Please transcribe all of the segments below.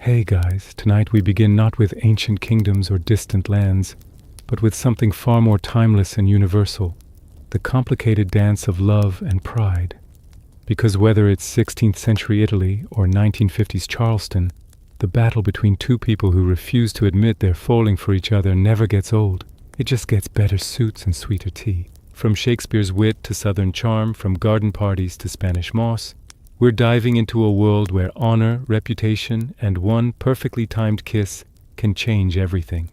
Hey guys, tonight we begin not with ancient kingdoms or distant lands, but with something far more timeless and universal, the complicated dance of love and pride. Because whether it's 16th century Italy or 1950s Charleston, the battle between two people who refuse to admit they're falling for each other never gets old. It just gets better suits and sweeter tea. From Shakespeare's wit to Southern charm, from garden parties to Spanish moss, we're diving into a world where honor, reputation, and one perfectly timed kiss can change everything.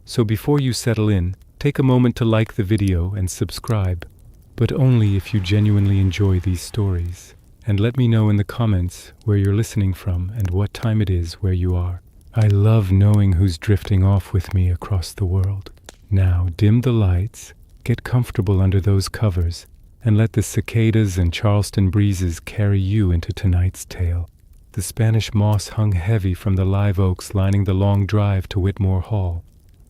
So before you settle in, take a moment to like the video and subscribe, but only if you genuinely enjoy these stories. And let me know in the comments where you're listening from and what time it is where you are. I love knowing who's drifting off with me across the world. Now dim the lights, get comfortable under those covers, and let the cicadas and Charleston breezes carry you into tonight's tale. The Spanish moss hung heavy from the live oaks lining the long drive to Whitmore Hall.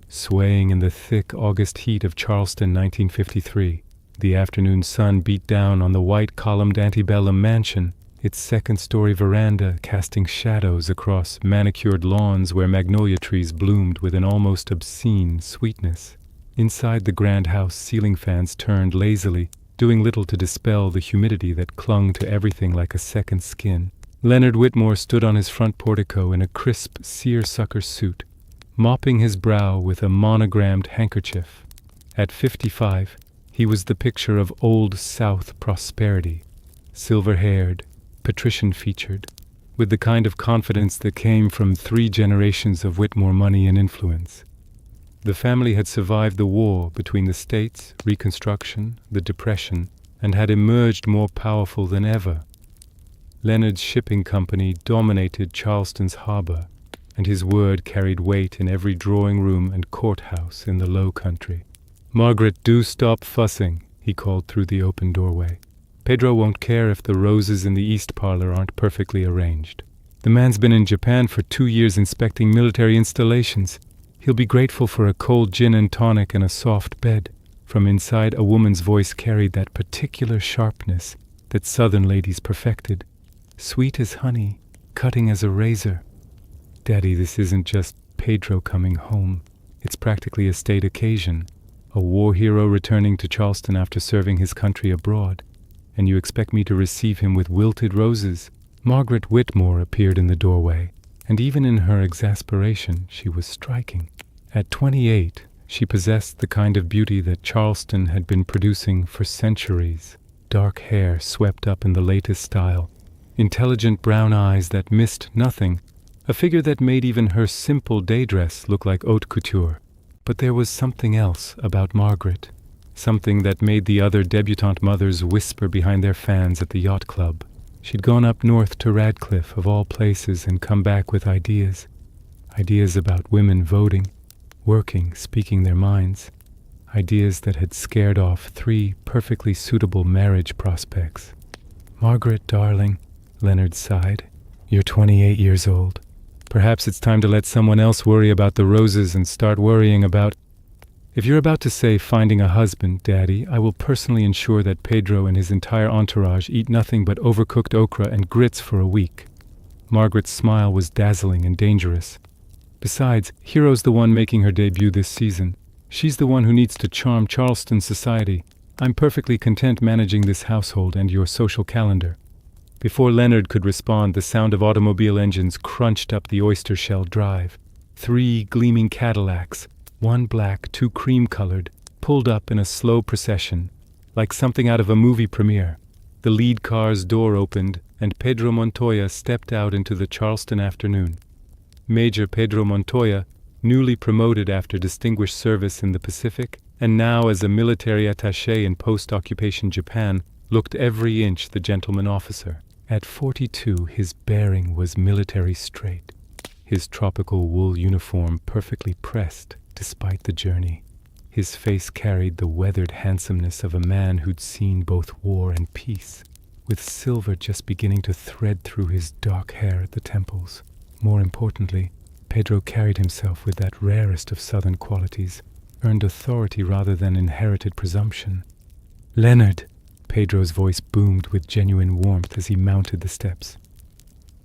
Swaying in the thick August heat of Charleston 1953, the afternoon sun beat down on the white columned antebellum mansion, its second-story veranda casting shadows across manicured lawns where magnolia trees bloomed with an almost obscene sweetness. Inside the grand house, ceiling fans turned lazily, doing little to dispel the humidity that clung to everything like a second skin. Leonard Whitmore stood on his front portico in a crisp seersucker suit, mopping his brow with a monogrammed handkerchief. At 55, he was the picture of Old South prosperity, silver-haired, patrician-featured, with the kind of confidence that came from 3 generations of Whitmore money and influence. The family had survived the war between the states, Reconstruction, the Depression, and had emerged more powerful than ever. Leonard's shipping company dominated Charleston's harbor, and his word carried weight in every drawing room and courthouse in the Low Country. "Margaret, do stop fussing," he called through the open doorway. "Pedro won't care if the roses in the East Parlor aren't perfectly arranged. The man's been in Japan for 2 years inspecting military installations. He'll be grateful for a cold gin and tonic and a soft bed." From inside, a woman's voice carried that particular sharpness that Southern ladies perfected. Sweet as honey, cutting as a razor. "Daddy, this isn't just Pedro coming home. It's practically a state occasion. A war hero returning to Charleston after serving his country abroad. And you expect me to receive him with wilted roses?" Margaret Whitmore appeared in the doorway, and even in her exasperation, she was striking. At 28, she possessed the kind of beauty that Charleston had been producing for centuries. Dark hair swept up in the latest style, intelligent brown eyes that missed nothing, a figure that made even her simple day dress look like haute couture. But there was something else about Margaret, something that made the other debutante mothers whisper behind their fans at the yacht club. She'd gone up north to Radcliffe, of all places, and come back with ideas. Ideas about women voting, working, speaking their minds. Ideas that had scared off 3 perfectly suitable marriage prospects. "Margaret, darling," Leonard sighed, "you're 28 years old. Perhaps it's time to let someone else worry about the roses and start worrying about... If you're about to say finding a husband, Daddy, I will personally ensure that Pedro and his entire entourage eat nothing but overcooked okra and grits for a week." Margaret's smile was dazzling and dangerous. "Besides, Hero's the one making her debut this season. She's the one who needs to charm Charleston society. I'm perfectly content managing this household and your social calendar." Before Leonard could respond, the sound of automobile engines crunched up the oyster shell drive. 3 gleaming Cadillacs, 1 black, 2 cream-colored, pulled up in a slow procession, like something out of a movie premiere. The lead car's door opened, and Pedro Montoya stepped out into the Charleston afternoon. Major Pedro Montoya, newly promoted after distinguished service in the Pacific, and now as a military attaché in post-occupation Japan, looked every inch the gentleman officer. At 42, his bearing was military straight, his tropical wool uniform perfectly pressed despite the journey. His face carried the weathered handsomeness of a man who'd seen both war and peace, with silver just beginning to thread through his dark hair at the temples. More importantly, Pedro carried himself with that rarest of Southern qualities, earned authority rather than inherited presumption. "Leonard!" Pedro's voice boomed with genuine warmth as he mounted the steps.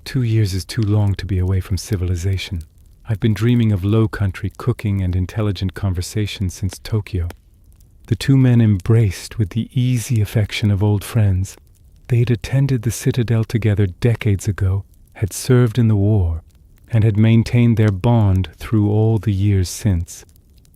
2 years is too long to be away from civilization. I've been dreaming of low-country cooking and intelligent conversation since Tokyo. The two men embraced with the easy affection of old friends. They'd attended the citadel together decades ago, had served in the war, and had maintained their bond through all the years since.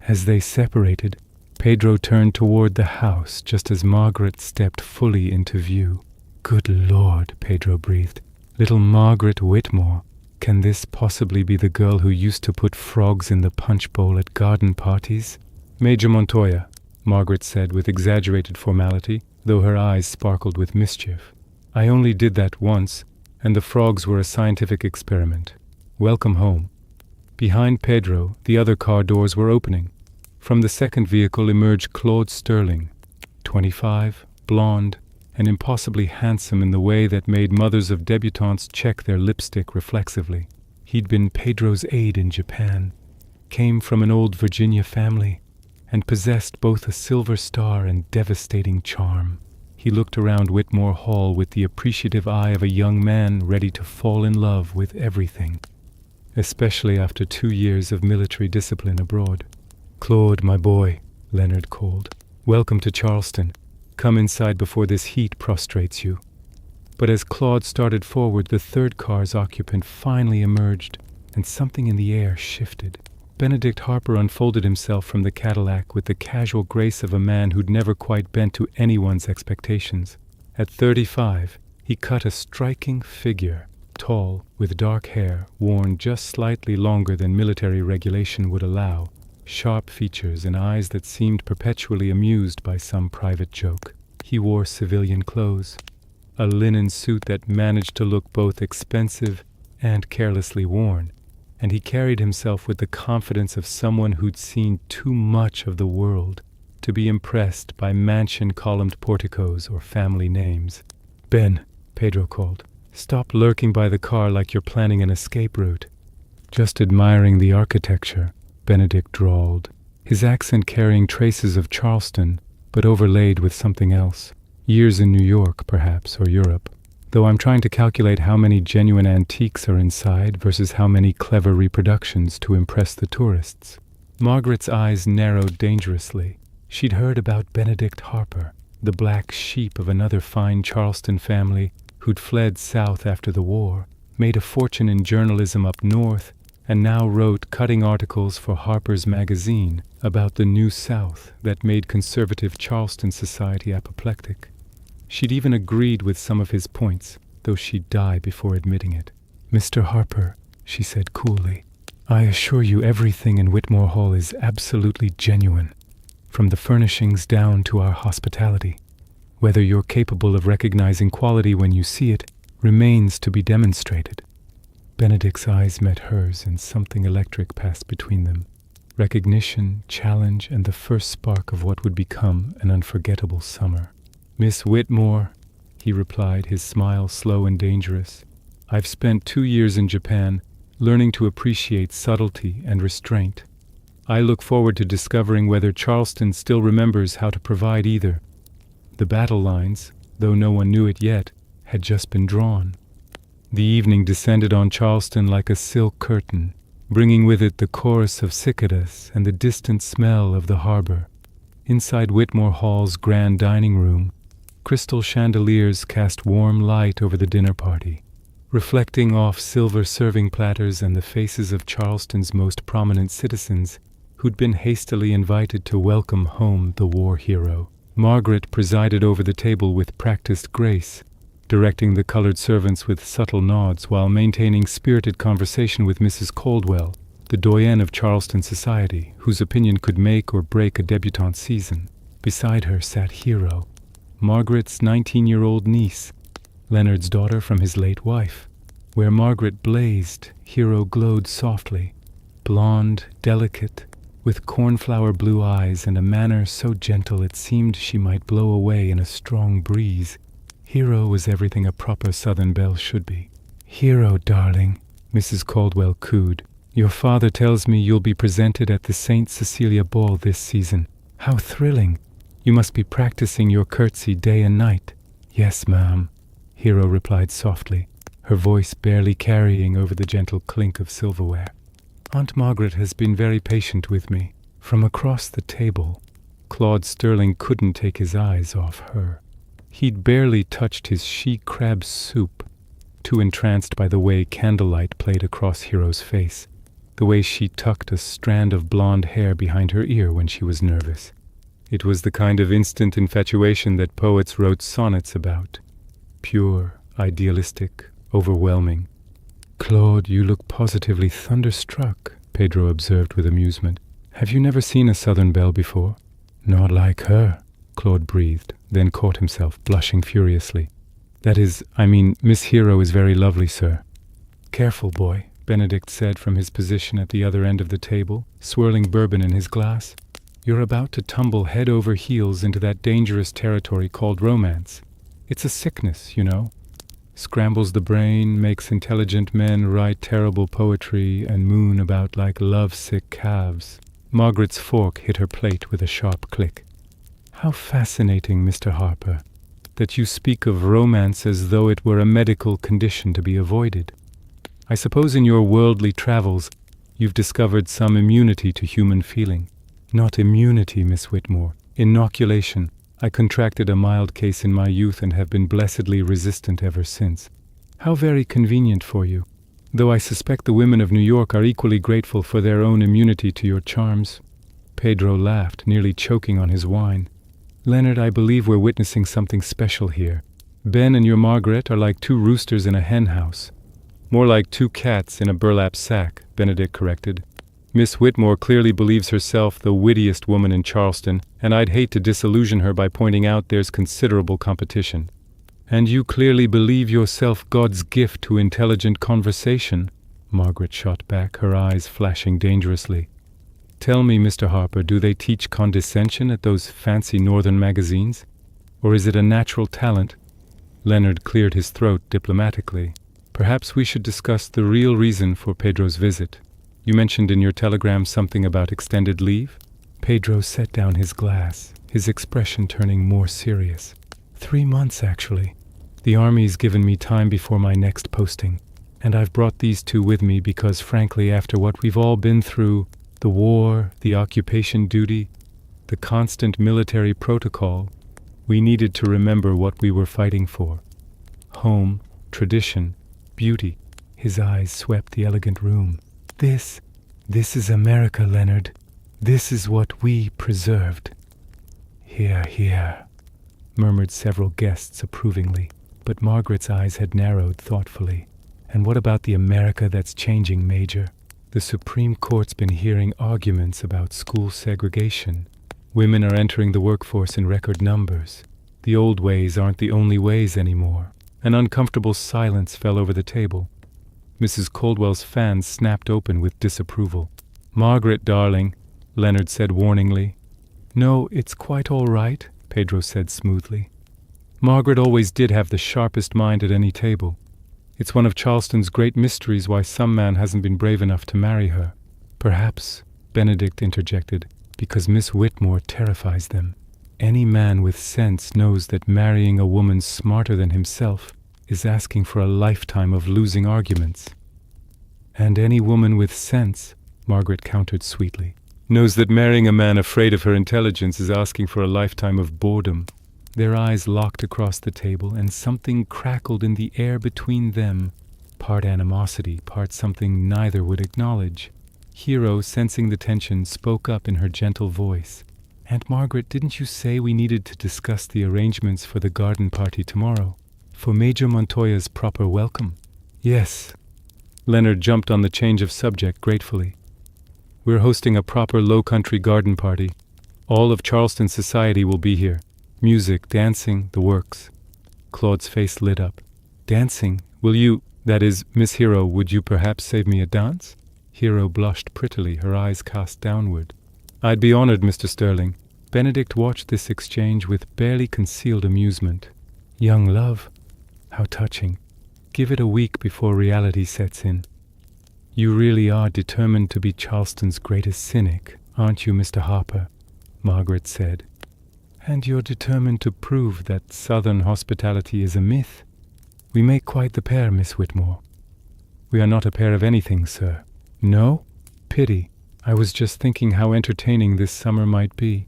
As they separated, Pedro turned toward the house just as Margaret stepped fully into view. "Good Lord," Pedro breathed. "Little Margaret Whitmore. Can this possibly be the girl who used to put frogs in the punch bowl at garden parties?" "Major Montoya," Margaret said with exaggerated formality, though her eyes sparkled with mischief. "I only did that once, and the frogs were a scientific experiment. Welcome home." Behind Pedro, the other car doors were opening. From the second vehicle emerged Claude Sterling, 25, blonde, and impossibly handsome in the way that made mothers of debutantes check their lipstick reflexively. He'd been Pedro's aide in Japan, came from an old Virginia family, and possessed both a silver star and devastating charm. He looked around Whitmore Hall with the appreciative eye of a young man ready to fall in love with everything, especially after 2 years of military discipline abroad. "Claude, my boy," Leonard called. "Welcome to Charleston. Come inside before this heat prostrates you." But as Claude started forward, the third car's occupant finally emerged, and something in the air shifted. Benedict Harper unfolded himself from the Cadillac with the casual grace of a man who'd never quite bent to anyone's expectations. At 35, he cut a striking figure, tall, with dark hair, worn just slightly longer than military regulation would allow, sharp features and eyes that seemed perpetually amused by some private joke. He wore civilian clothes, a linen suit that managed to look both expensive and carelessly worn, and he carried himself with the confidence of someone who'd seen too much of the world to be impressed by mansion-columned porticos or family names. "Ben," Pedro called, "stop lurking by the car like you're planning an escape route." "Just admiring the architecture," Benedict drawled, his accent carrying traces of Charleston, but overlaid with something else. "Years in New York, perhaps, or Europe. Though I'm trying to calculate how many genuine antiques are inside versus how many clever reproductions to impress the tourists." Margaret's eyes narrowed dangerously. She'd heard about Benedict Harper, the black sheep of another fine Charleston family who'd fled south after the war, made a fortune in journalism up north, and now wrote cutting articles for Harper's Magazine about the New South that made conservative Charleston society apoplectic. She'd even agreed with some of his points, though she'd die before admitting it. "Mr. Harper," she said coolly, "I assure you everything in Whitmore Hall is absolutely genuine, from the furnishings down to our hospitality. Whether you're capable of recognizing quality when you see it remains to be demonstrated." Benedict's eyes met hers, and something electric passed between them. Recognition, challenge, and the first spark of what would become an unforgettable summer. "Miss Whitmore," he replied, his smile slow and dangerous, "I've spent 2 years in Japan, learning to appreciate subtlety and restraint. I look forward to discovering whether Charleston still remembers how to provide either." The battle lines, though no one knew it yet, had just been drawn. The evening descended on Charleston like a silk curtain, bringing with it the chorus of cicadas and the distant smell of the harbor. Inside Whitmore Hall's grand dining room, crystal chandeliers cast warm light over the dinner party, reflecting off silver serving platters and the faces of Charleston's most prominent citizens who'd been hastily invited to welcome home the war hero. Margaret presided over the table with practiced grace, directing the colored servants with subtle nods while maintaining spirited conversation with Mrs. Caldwell, the doyenne of Charleston society, whose opinion could make or break a debutante season. Beside her sat Hero, Margaret's 19-year-old niece, Leonard's daughter from his late wife. Where Margaret blazed, Hero glowed softly, blonde, delicate, with cornflower blue eyes and a manner so gentle it seemed she might blow away in a strong breeze. Hero was everything a proper Southern belle should be. "Hero, darling," Mrs. Caldwell cooed, "your father tells me you'll be presented at the St. Cecilia Ball this season. How thrilling! You must be practicing your curtsy day and night." "Yes, ma'am," Hero replied softly, her voice barely carrying over the gentle clink of silverware. "Aunt Margaret has been very patient with me." From across the table, Claude Sterling couldn't take his eyes off her. He'd barely touched his she-crab soup, too entranced by the way candlelight played across Hero's face, the way she tucked a strand of blonde hair behind her ear when she was nervous. It was the kind of instant infatuation that poets wrote sonnets about. Pure, idealistic, overwhelming. "Claude, you look positively thunderstruck," Pedro observed with amusement. "Have you never seen a Southern belle before?" "Not like her," Claude breathed, then caught himself, blushing furiously. Miss Hero is very lovely, sir." "Careful, boy," Benedict said from his position at the other end of the table, swirling bourbon in his glass. "You're about to tumble head over heels into that dangerous territory called romance. It's a sickness, you know. Scrambles the brain, makes intelligent men write terrible poetry and moon about like love-sick calves." Margaret's fork hit her plate with a sharp click. "How fascinating, Mr. Harper, that you speak of romance as though it were a medical condition to be avoided. I suppose in your worldly travels you've discovered some immunity to human feeling." "Not immunity, Miss Whitmore. Inoculation. I contracted a mild case in my youth and have been blessedly resistant ever since." "How very convenient for you. Though I suspect the women of New York are equally grateful for their own immunity to your charms." Pedro laughed, nearly choking on his wine. "Leonard, I believe we're witnessing something special here. Ben and your Margaret are like two roosters in a hen house." "More like two cats in a burlap sack," Benedict corrected. "Miss Whitmore clearly believes herself the wittiest woman in Charleston, and I'd hate to disillusion her by pointing out there's considerable competition." "And you clearly believe yourself God's gift to intelligent conversation," Margaret shot back, her eyes flashing dangerously. "Tell me, Mr. Harper, do they teach condescension at those fancy northern magazines? Or is it a natural talent?" Leonard cleared his throat diplomatically. "Perhaps we should discuss the real reason for Pedro's visit. You mentioned in your telegram something about extended leave?" Pedro set down his glass, his expression turning more serious. 3 months, actually. The Army's given me time before my next posting, and I've brought these two with me because, frankly, after what we've all been through, the war, the occupation duty, the constant military protocol, we needed to remember what we were fighting for. Home, tradition, beauty. His eyes swept the elegant room. This is America, Leonard. This is what we preserved." "Hear, hear," murmured several guests approvingly, but Margaret's eyes had narrowed thoughtfully. "And what about the America that's changing, Major? The Supreme Court's been hearing arguments about school segregation. Women are entering the workforce in record numbers. The old ways aren't the only ways anymore." An uncomfortable silence fell over the table. Mrs. Coldwell's fan snapped open with disapproval. "Margaret, darling," Leonard said warningly. "No, it's quite all right," Pedro said smoothly. "Margaret always did have the sharpest mind at any table. It's one of Charleston's great mysteries why some man hasn't been brave enough to marry her." "Perhaps," Benedict interjected, "because Miss Whitmore terrifies them. Any man with sense knows that marrying a woman smarter than himself is asking for a lifetime of losing arguments." "And any woman with sense," Margaret countered sweetly, "knows that marrying a man afraid of her intelligence is asking for a lifetime of boredom." Their eyes locked across the table, and something crackled in the air between them, part animosity, part something neither would acknowledge. Hero, sensing the tension, spoke up in her gentle voice. "Aunt Margaret, didn't you say we needed to discuss the arrangements for the garden party tomorrow? For Major Montoya's proper welcome?" "Yes." Leonard jumped on the change of subject gratefully. "We're hosting a proper low-country garden party. All of Charleston society will be here. Music, dancing, the works." Claude's face lit up. "Dancing? Will you, that is, Miss Hero, would you perhaps save me a dance?" Hero blushed prettily, her eyes cast downward. "I'd be honored, Mr. Sterling." Benedict watched this exchange with barely concealed amusement. "Young love? How touching. Give it a week before reality sets in. You really are determined to be Charleston's greatest cynic, aren't you, Mr. Harper?" Margaret said. "And you're determined to prove that Southern hospitality is a myth?" We make quite the pair, Miss Whitmore." "We are not a pair of anything, sir." "No? Pity. I was just thinking how entertaining this summer might be."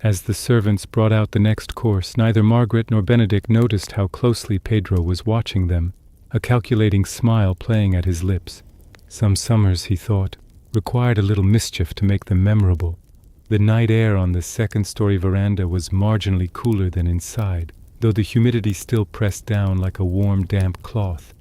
As the servants brought out the next course, neither Margaret nor Benedick noticed how closely Pedro was watching them, a calculating smile playing at his lips. Some summers, he thought, required a little mischief to make them memorable. The night air on the second-story veranda was marginally cooler than inside, though the humidity still pressed down like a warm, damp cloth.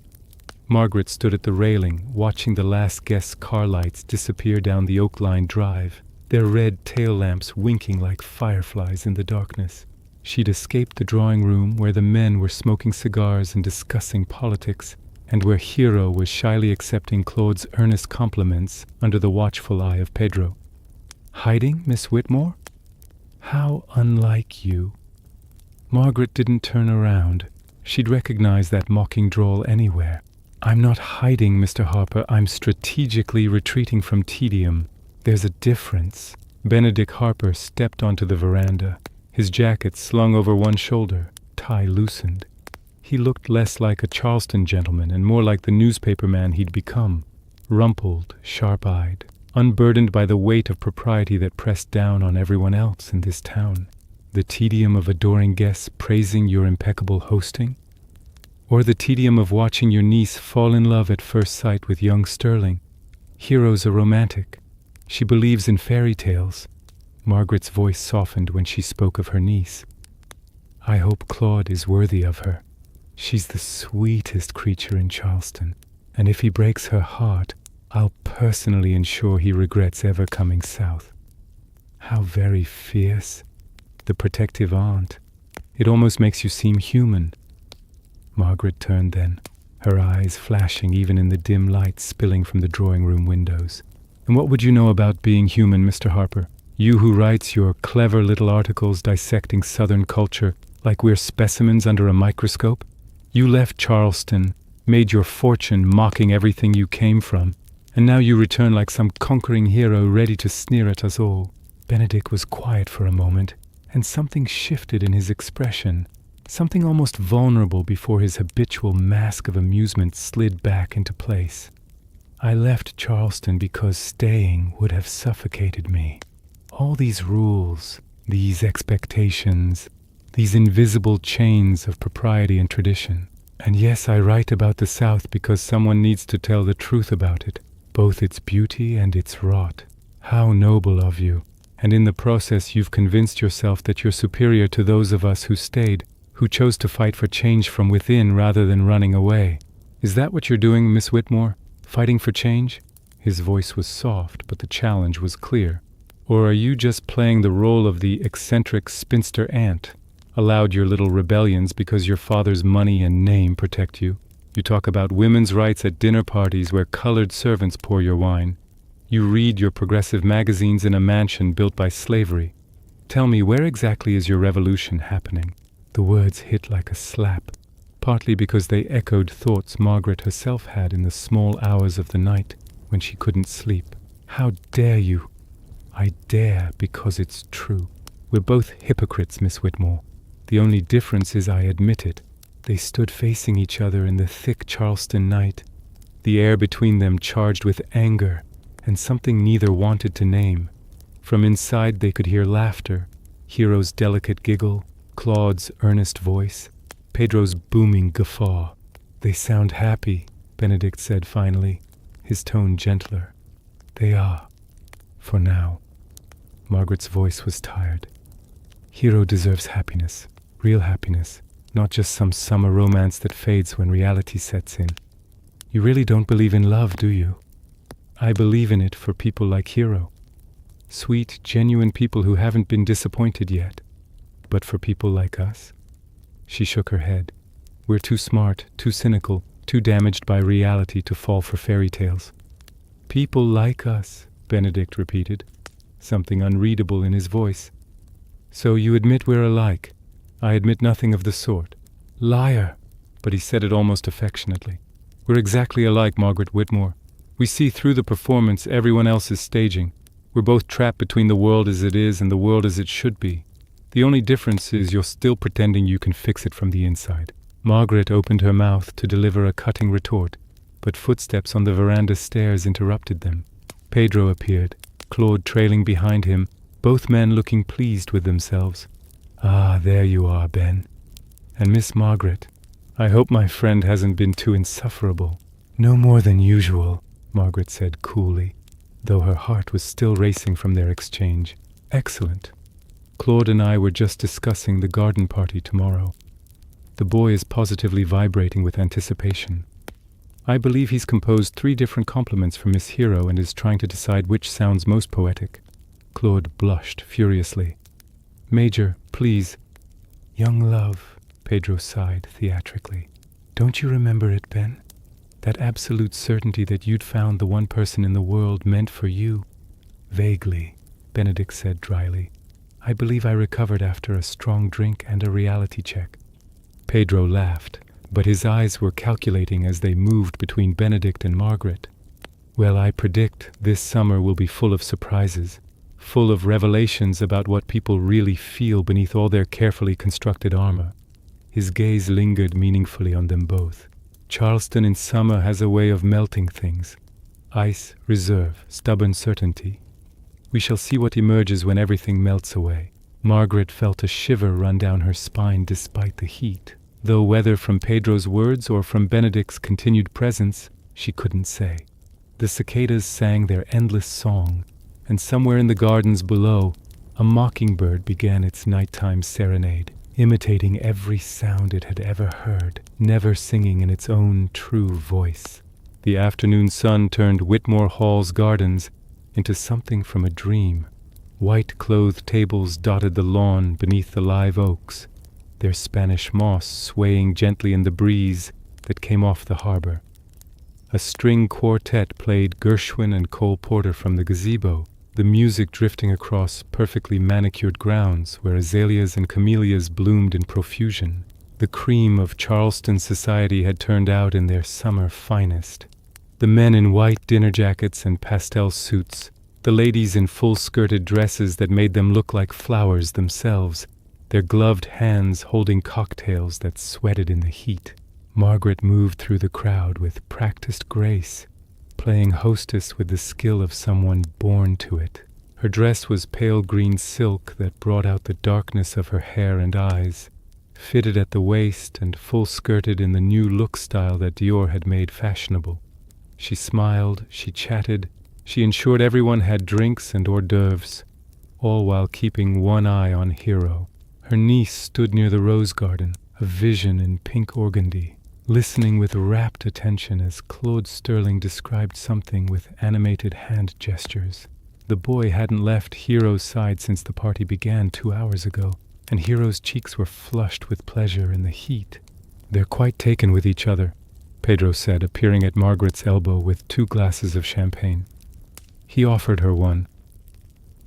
Margaret stood at the railing, watching the last guest's car lights disappear down the oak-lined drive, their red tail lamps winking like fireflies in the darkness. She'd escaped the drawing room where the men were smoking cigars and discussing politics, and where Hero was shyly accepting Claude's earnest compliments under the watchful eye of Pedro. "Hiding, Miss Whitmore? How unlike you." Margaret didn't turn around. She'd recognize that mocking drawl anywhere. "I'm not hiding, Mr. Harper. I'm strategically retreating from tedium. There's a difference." Benedick Harper stepped onto the veranda, his jacket slung over one shoulder, tie loosened. He looked less like a Charleston gentleman and more like the newspaper man he'd become, rumpled, sharp-eyed, unburdened by the weight of propriety that pressed down on everyone else in this town. The tedium of adoring guests praising your impeccable hosting? Or the tedium of watching your niece fall in love at first sight with young Sterling? Hero's a romantic. She believes in fairy tales. Margaret's voice softened when she spoke of her niece. "I hope Claude is worthy of her. She's the sweetest creature in Charleston, and if he breaks her heart, I'll personally ensure he regrets ever coming south." How very fierce. The protective aunt. It almost makes you seem human. Margaret turned then, her eyes flashing even in the dim light spilling from the drawing-room windows. "And what would you know about being human, Mr. Harper? You who writes your clever little articles dissecting Southern culture like we're specimens under a microscope? You left Charleston, made your fortune mocking everything you came from, and now you return like some conquering hero ready to sneer at us all." Benedick was quiet for a moment, and something shifted in his expression, something almost vulnerable before his habitual mask of amusement slid back into place. "I left Charleston because staying would have suffocated me. All these rules, these expectations, these invisible chains of propriety and tradition. And yes, I write about the South because someone needs to tell the truth about it, both its beauty and its rot. How noble of you. And in the process you've convinced yourself that you're superior to those of us who stayed, who chose to fight for change from within rather than running away. Is that what you're doing, Miss Whitmore? Fighting for change?" His voice was soft, but the challenge was clear. "Or are you just playing the role of the eccentric spinster aunt, allowed your little rebellions because your father's money and name protect you? You talk about women's rights at dinner parties where colored servants pour your wine. You read your progressive magazines in a mansion built by slavery. Tell me, where exactly is your revolution happening?" The words hit like a slap, partly because they echoed thoughts Margaret herself had in the small hours of the night when she couldn't sleep. "How dare you?" "I dare because it's true. We're both hypocrites, Miss Whitmore. The only difference is I admit it." They stood facing each other in the thick Charleston night, the air between them charged with anger and something neither wanted to name. From inside they could hear laughter, Hero's delicate giggle, Claude's earnest voice, Pedro's booming guffaw. "They sound happy," Benedick said finally, his tone gentler. "They are. For now." Margaret's voice was tired. "Hero deserves happiness, real happiness, not just some summer romance that fades when reality sets in. You really don't believe in love, do you?" "I believe in it for people like Hero. Sweet, genuine people who haven't been disappointed yet. But for people like us?" She shook her head. "We're too smart, too cynical, too damaged by reality to fall for fairy tales." "People like us," Benedict repeated, something unreadable in his voice. "So you admit we're alike?" "I admit nothing of the sort." "Liar!" But he said it almost affectionately. "We're exactly alike, Margaret Whitmore. We see through the performance everyone else is staging. We're both trapped between the world as it is and the world as it should be. The only difference is you're still pretending you can fix it from the inside. Margaret opened her mouth to deliver a cutting retort, but footsteps on the veranda stairs interrupted them. Pedro appeared, Claude trailing behind him, both men looking pleased with themselves. "Ah, there you are, Ben. And Miss Margaret. I hope my friend hasn't been too insufferable." "No more than usual," Margaret said coolly, though her heart was still racing from their exchange. "Excellent. Claude and I were just discussing the garden party tomorrow. The boy is positively vibrating with anticipation. I believe he's composed 3 different compliments for Miss Hero and is trying to decide which sounds most poetic." Claude blushed furiously. "Major, please." "Young love," Pedro sighed theatrically. "Don't you remember it, Ben? That absolute certainty that you'd found the one person in the world meant for you?" "Vaguely," Benedick said dryly. "I believe I recovered after a strong drink and a reality check." Pedro laughed, but his eyes were calculating as they moved between Benedict and Margaret. "Well, I predict this summer will be full of surprises, full of revelations about what people really feel beneath all their carefully constructed armor." His gaze lingered meaningfully on them both. "Charleston in summer has a way of melting things. Ice, reserve, stubborn certainty. We shall see what emerges when everything melts away." Margaret felt a shiver run down her spine despite the heat, though whether from Pedro's words or from Benedick's continued presence, she couldn't say. The cicadas sang their endless song, and somewhere in the gardens below, a mockingbird began its nighttime serenade, imitating every sound it had ever heard, never singing in its own true voice. The afternoon sun turned Whitmore Hall's gardens into something from a dream. White-clothed tables dotted the lawn beneath the live oaks, their Spanish moss swaying gently in the breeze that came off the harbor. A string quartet played Gershwin and Cole Porter from the gazebo, the music drifting across perfectly manicured grounds where azaleas and camellias bloomed in profusion. The cream of Charleston society had turned out in their summer finest. The men in white dinner jackets and pastel suits, the ladies in full-skirted dresses that made them look like flowers themselves, their gloved hands holding cocktails that sweated in the heat. Margaret moved through the crowd with practiced grace, playing hostess with the skill of someone born to it. Her dress was pale green silk that brought out the darkness of her hair and eyes, fitted at the waist and full-skirted in the new look style that Dior had made fashionable. She smiled, she chatted, she ensured everyone had drinks and hors d'oeuvres, all while keeping one eye on Hero. Her niece stood near the rose garden, a vision in pink organdy, listening with rapt attention as Claude Sterling described something with animated hand gestures. The boy hadn't left Hero's side since the party began 2 hours ago, and Hero's cheeks were flushed with pleasure in the heat. "They're quite taken with each other," Pedro said, appearing at Margaret's elbow with 2 glasses of champagne. He offered her one.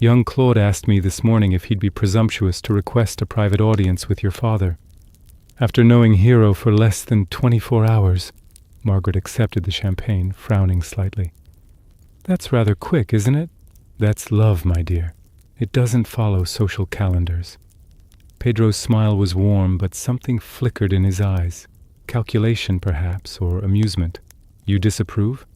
"Young Claude asked me this morning if he'd be presumptuous to request a private audience with your father. After knowing Hero for less than 24 hours, Margaret accepted the champagne, frowning slightly. "That's rather quick, isn't it?" "That's love, my dear. It doesn't follow social calendars." Pedro's smile was warm, but something flickered in his eyes. Calculation, perhaps, or amusement. "You disapprove?"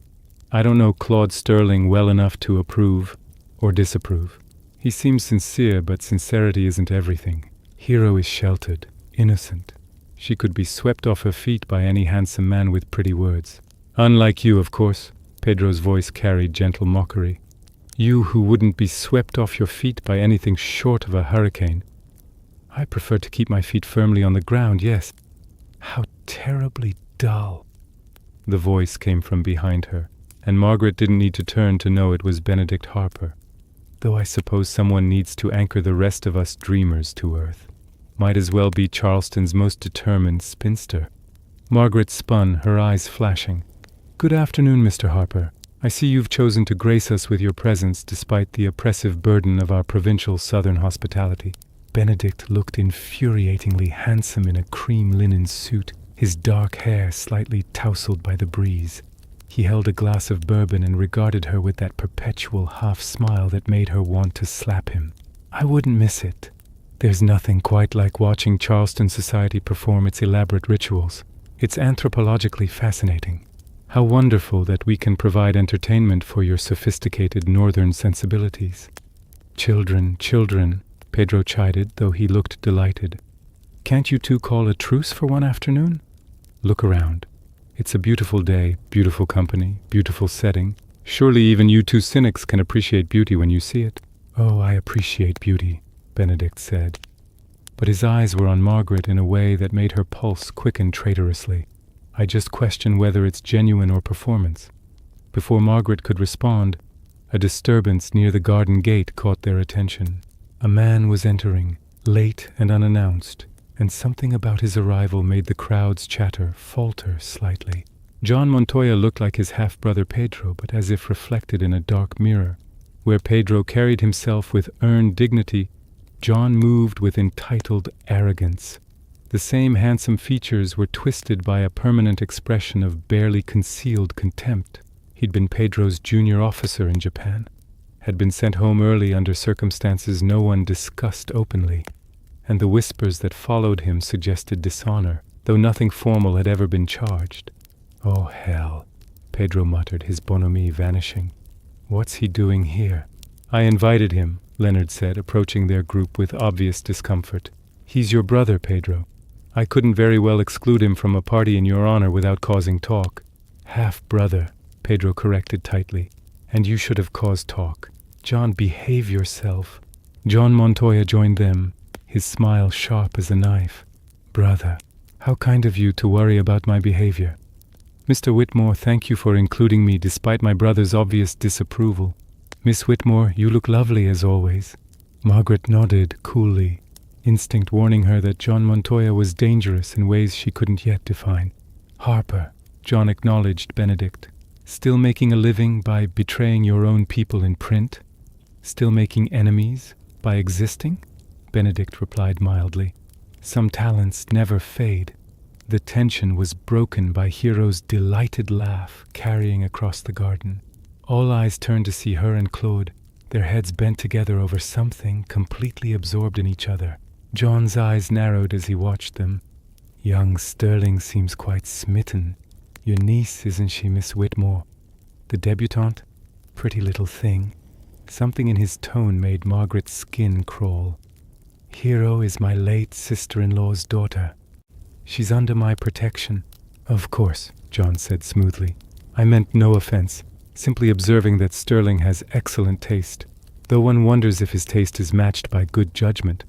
"I don't know Claude Sterling well enough to approve or disapprove. He seems sincere, but sincerity isn't everything. Hero is sheltered, innocent. She could be swept off her feet by any handsome man with pretty words. Unlike you, of course." Pedro's voice carried gentle mockery. "You who wouldn't be swept off your feet by anything short of a hurricane." "I prefer to keep my feet firmly on the ground, yes." "How terribly dull." The voice came from behind her, and Margaret didn't need to turn to know it was Benedict Harper. "Though I suppose someone needs to anchor the rest of us dreamers to earth. Might as well be Charleston's most determined spinster." Margaret spun, her eyes flashing. "Good afternoon, Mr. Harper. I see you've chosen to grace us with your presence despite the oppressive burden of our provincial southern hospitality." Benedict looked infuriatingly handsome in a cream linen suit, his dark hair slightly tousled by the breeze. He held a glass of bourbon and regarded her with that perpetual half-smile that made her want to slap him. "I wouldn't miss it. There's nothing quite like watching Charleston society perform its elaborate rituals. It's anthropologically fascinating. How wonderful that we can provide entertainment for your sophisticated northern sensibilities. Children, children, Pedro chided, though he looked delighted. Can't you two call a truce for one afternoon? Look around. It's a beautiful day, beautiful company, beautiful setting. Surely even you two cynics can appreciate beauty when you see it. Oh, I appreciate beauty, Benedict said. But his eyes were on Margaret in a way that made her pulse quicken traitorously. I just question whether it's genuine or performance. Before Margaret could respond, a disturbance near the garden gate caught their attention. A man was entering, late and unannounced, and something about his arrival made the crowd's chatter falter slightly. John Montoya looked like his half-brother Pedro, but as if reflected in a dark mirror. Where Pedro carried himself with earned dignity, John moved with entitled arrogance. The same handsome features were twisted by a permanent expression of barely concealed contempt. He'd been Pedro's junior officer in Japan, had been sent home early under circumstances no one discussed openly, and the whispers that followed him suggested dishonor, though nothing formal had ever been charged. Oh, hell, Pedro muttered, his bonhomie vanishing. What's he doing here? I invited him, Leonard said, approaching their group with obvious discomfort. He's your brother, Pedro. I couldn't very well exclude him from a party in your honor without causing talk. Half-brother, Pedro corrected tightly. And you should have caused talk. John, behave yourself. John Montoya joined them, his smile sharp as a knife. Brother, how kind of you to worry about my behavior. Mr. Whitmore, thank you for including me despite my brother's obvious disapproval. Miss Whitmore, you look lovely as always. Margaret nodded coolly, instinct warning her that John Montoya was dangerous in ways she couldn't yet define. Harper, John acknowledged Benedict. Still making a living by betraying your own people in print? Still making enemies by existing? Benedict replied mildly. Some talents never fade. The tension was broken by Hero's delighted laugh carrying across the garden. All eyes turned to see her and Claude, their heads bent together over something, completely absorbed in each other. John's eyes narrowed as he watched them. Young Sterling seems quite smitten. Your niece, isn't she, Miss Whitmore? The debutante? Pretty little thing. Something in his tone made Margaret's skin crawl. Hero is my late sister-in-law's daughter. She's under my protection. Of course, John said smoothly. I meant no offense, simply observing that Sterling has excellent taste, though one wonders if his taste is matched by good judgment.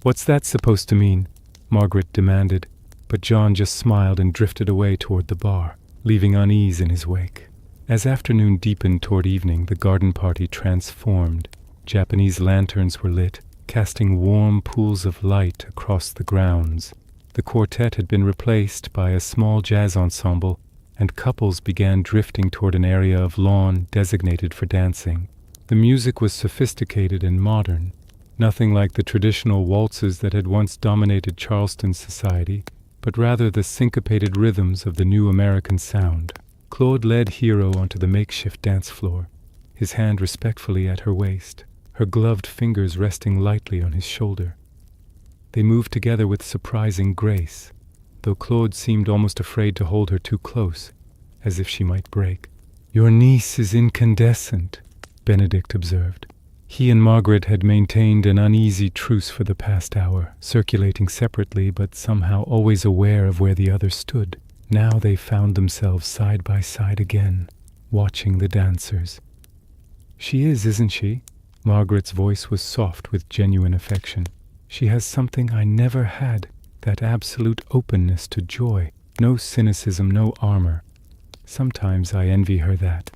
What's that supposed to mean? Margaret demanded, but John just smiled and drifted away toward the bar, leaving unease in his wake. As afternoon deepened toward evening, the garden party transformed. Japanese lanterns were lit, casting warm pools of light across the grounds. The quartet had been replaced by a small jazz ensemble, and couples began drifting toward an area of lawn designated for dancing. The music was sophisticated and modern, nothing like the traditional waltzes that had once dominated Charleston society, but rather the syncopated rhythms of the new American sound. Claude led Hero onto the makeshift dance floor, his hand respectfully at her waist, her gloved fingers resting lightly on his shoulder. They moved together with surprising grace, though Claude seemed almost afraid to hold her too close, as if she might break. Your niece is incandescent, Benedict observed. He and Margaret had maintained an uneasy truce for the past hour, circulating separately but somehow always aware of where the other stood. Now they found themselves side by side again, watching the dancers. She is, isn't she? Margaret's voice was soft with genuine affection. She has something I never had, that absolute openness to joy. No cynicism, no armor. Sometimes I envy her that,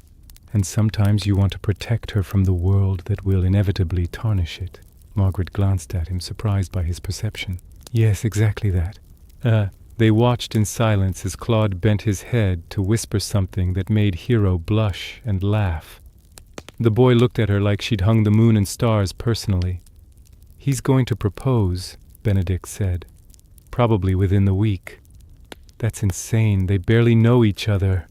and sometimes you want to protect her from the world that will inevitably tarnish it. Margaret glanced at him, surprised by his perception. Yes, exactly that. They watched in silence as Claude bent his head to whisper something that made Hero blush and laugh. The boy looked at her like she'd hung the moon and stars personally. He's going to propose, Benedict said. Probably within the week. That's insane. They barely know each other.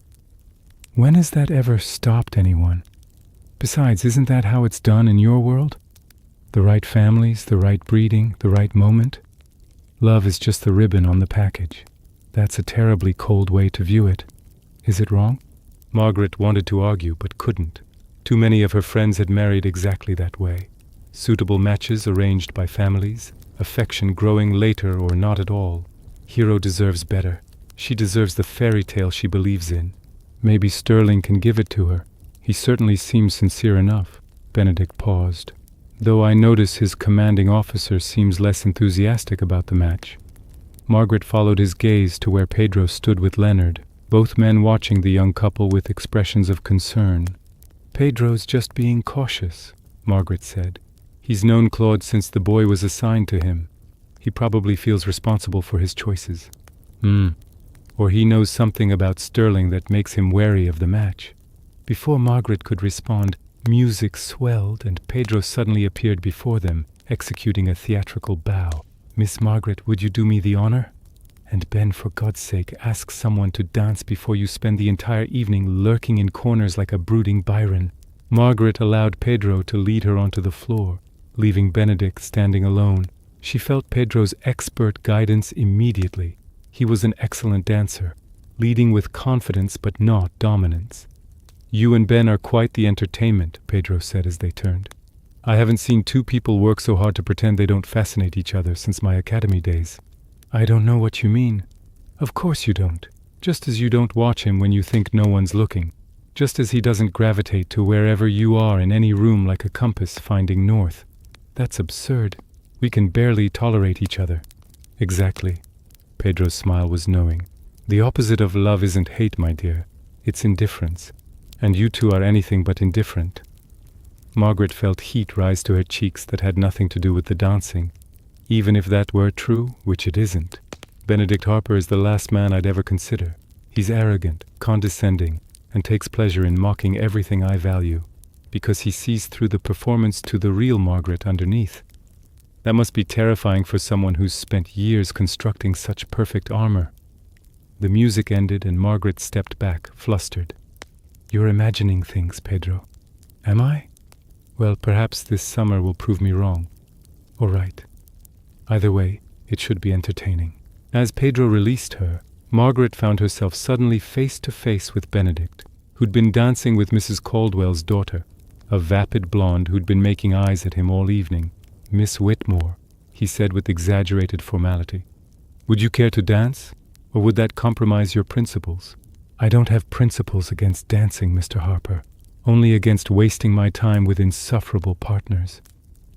When has that ever stopped anyone? Besides, isn't that how it's done in your world? The right families, the right breeding, the right moment. Love is just the ribbon on the package. That's a terribly cold way to view it. Is it wrong? Margaret wanted to argue, but couldn't. Too many of her friends had married exactly that way. Suitable matches arranged by families, affection growing later or not at all. Hero deserves better. She deserves the fairy tale she believes in. Maybe Sterling can give it to her. He certainly seems sincere enough. Benedick paused. Though I notice his commanding officer seems less enthusiastic about the match. Margaret followed his gaze to where Pedro stood with Leonard, both men watching the young couple with expressions of concern. Pedro's just being cautious, Margaret said. He's known Claude since the boy was assigned to him. He probably feels responsible for his choices. Or he knows something about Sterling that makes him wary of the match. Before Margaret could respond, music swelled and Pedro suddenly appeared before them, executing a theatrical bow. Miss Margaret, would you do me the honor? And Ben, for God's sake, ask someone to dance before you spend the entire evening lurking in corners like a brooding Byron. Margaret allowed Pedro to lead her onto the floor, leaving Benedick standing alone. She felt Pedro's expert guidance immediately. He was an excellent dancer, leading with confidence but not dominance. You and Ben are quite the entertainment, Pedro said as they turned. I haven't seen two people work so hard to pretend they don't fascinate each other since my academy days. I don't know what you mean. Of course you don't. Just as you don't watch him when you think no one's looking. Just as he doesn't gravitate to wherever you are in any room like a compass finding north. That's absurd. We can barely tolerate each other. Exactly. Pedro's smile was knowing. The opposite of love isn't hate, my dear. It's indifference. And you two are anything but indifferent. Margaret felt heat rise to her cheeks that had nothing to do with the dancing. Even if that were true, which it isn't. Benedict Harper is the last man I'd ever consider. He's arrogant, condescending, and takes pleasure in mocking everything I value, because he sees through the performance to the real Margaret underneath. That must be terrifying for someone who's spent years constructing such perfect armor. The music ended and Margaret stepped back, flustered. You're imagining things, Pedro. Am I? Well, perhaps this summer will prove me wrong. All right. Either way, it should be entertaining. As Pedro released her, Margaret found herself suddenly face to face with Benedict, who'd been dancing with Mrs. Caldwell's daughter, a vapid blonde who'd been making eyes at him all evening. Miss Whitmore, he said with exaggerated formality. Would you care to dance, or would that compromise your principles? I don't have principles against dancing, Mr. Harper, only against wasting my time with insufferable partners.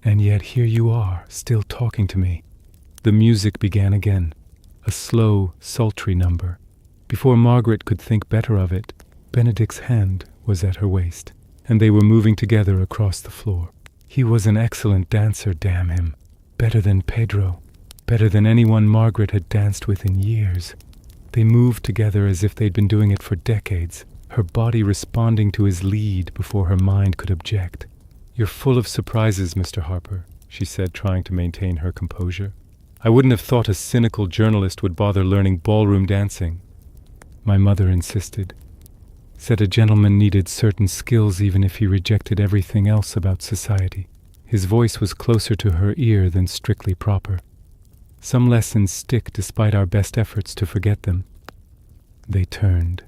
And yet here you are, still talking to me. The music began again, a slow, sultry number. Before Margaret could think better of it, Benedick's hand was at her waist, and they were moving together across the floor. He was an excellent dancer, damn him. Better than Pedro, better than anyone Margaret had danced with in years. They moved together as if they'd been doing it for decades, her body responding to his lead before her mind could object. You're full of surprises, Mr. Harper, she said, trying to maintain her composure. I wouldn't have thought a cynical journalist would bother learning ballroom dancing. My mother insisted. Said a gentleman needed certain skills even if he rejected everything else about society. His voice was closer to her ear than strictly proper. Some lessons stick despite our best efforts to forget them. They turned,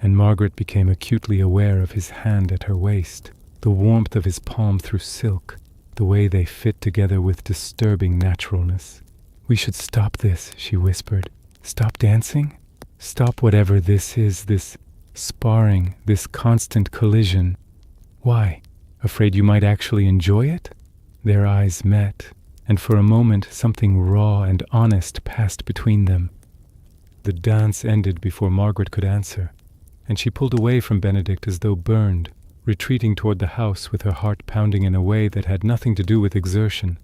and Margaret became acutely aware of his hand at her waist, the warmth of his palm through silk, the way they fit together with disturbing naturalness. We should stop this, she whispered. Stop dancing? Stop whatever this is, this sparring, this constant collision. Why? Afraid you might actually enjoy it? Their eyes met, and for a moment something raw and honest passed between them. The dance ended before Margaret could answer, and she pulled away from Benedict as though burned, retreating toward the house with her heart pounding in a way that had nothing to do with exertion.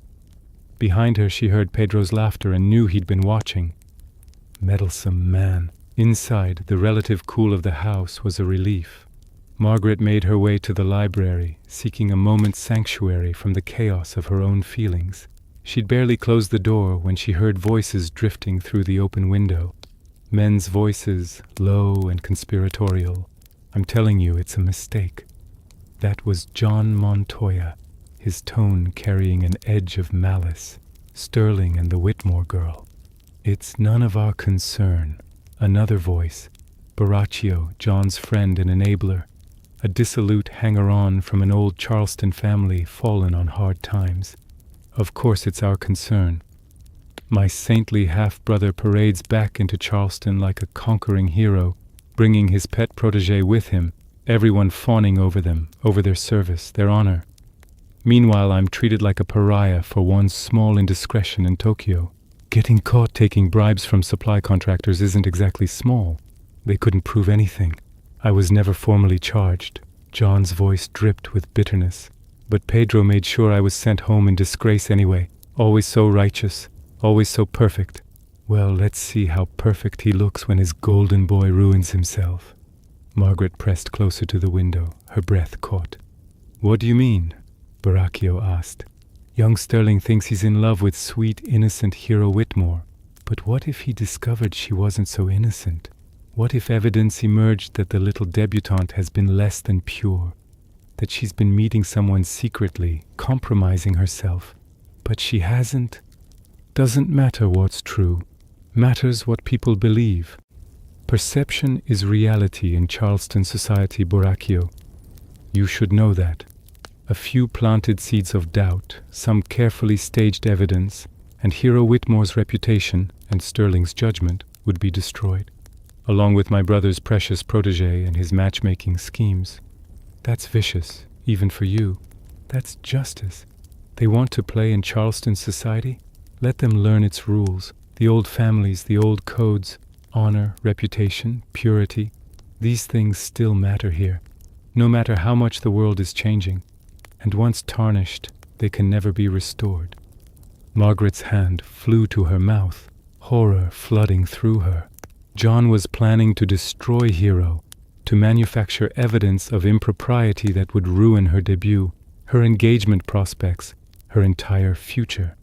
Behind her she heard Pedro's laughter and knew he'd been watching. Meddlesome man. Inside, the relative cool of the house was a relief. Margaret made her way to the library, seeking a moment's sanctuary from the chaos of her own feelings. She'd barely closed the door when she heard voices drifting through the open window. Men's voices, low and conspiratorial. I'm telling you, it's a mistake. That was John Montoya. his tone carrying an edge of malice. "Sterling and the Whitmore girl. It's none of our concern." Another voice. Borachio, John's friend and enabler. A dissolute hanger-on from an old Charleston family fallen on hard times. "Of course it's our concern. My saintly half-brother parades back into Charleston like a conquering hero, bringing his pet protégé with him, everyone fawning over them, over their service, their honor. Meanwhile, I'm treated like a pariah for one small indiscretion in Tokyo. Getting caught taking bribes from supply contractors isn't exactly small. They couldn't prove anything. I was never formally charged." John's voice dripped with bitterness. "But Pedro made sure I was sent home in disgrace anyway. Always so righteous, always so perfect. Well, let's see how perfect he looks when his golden boy ruins himself." Margaret pressed closer to the window, her breath caught. "What do you mean?" Borachio asked. "Young Sterling thinks he's in love with sweet, innocent hero Whitmore. But what if he discovered she wasn't so innocent? What if evidence emerged that the little debutante has been less than pure? That she's been meeting someone secretly, compromising herself? But she hasn't? Doesn't matter what's true. Matters what people believe. Perception is reality in Charleston society, Borachio. You should know that. A few planted seeds of doubt, some carefully staged evidence, and Hero Whitmore's reputation and Sterling's judgment would be destroyed, along with my brother's precious protégé and his matchmaking schemes. That's vicious, even for you. That's justice. They want to play in Charleston society? Let them learn its rules, the old families, the old codes, honor, reputation, purity. These things still matter here, no matter how much the world is changing. And once tarnished, they can never be restored." Margaret's hand flew to her mouth, horror flooding through her. John was planning to destroy Hero, to manufacture evidence of impropriety that would ruin her debut, her engagement prospects, her entire future.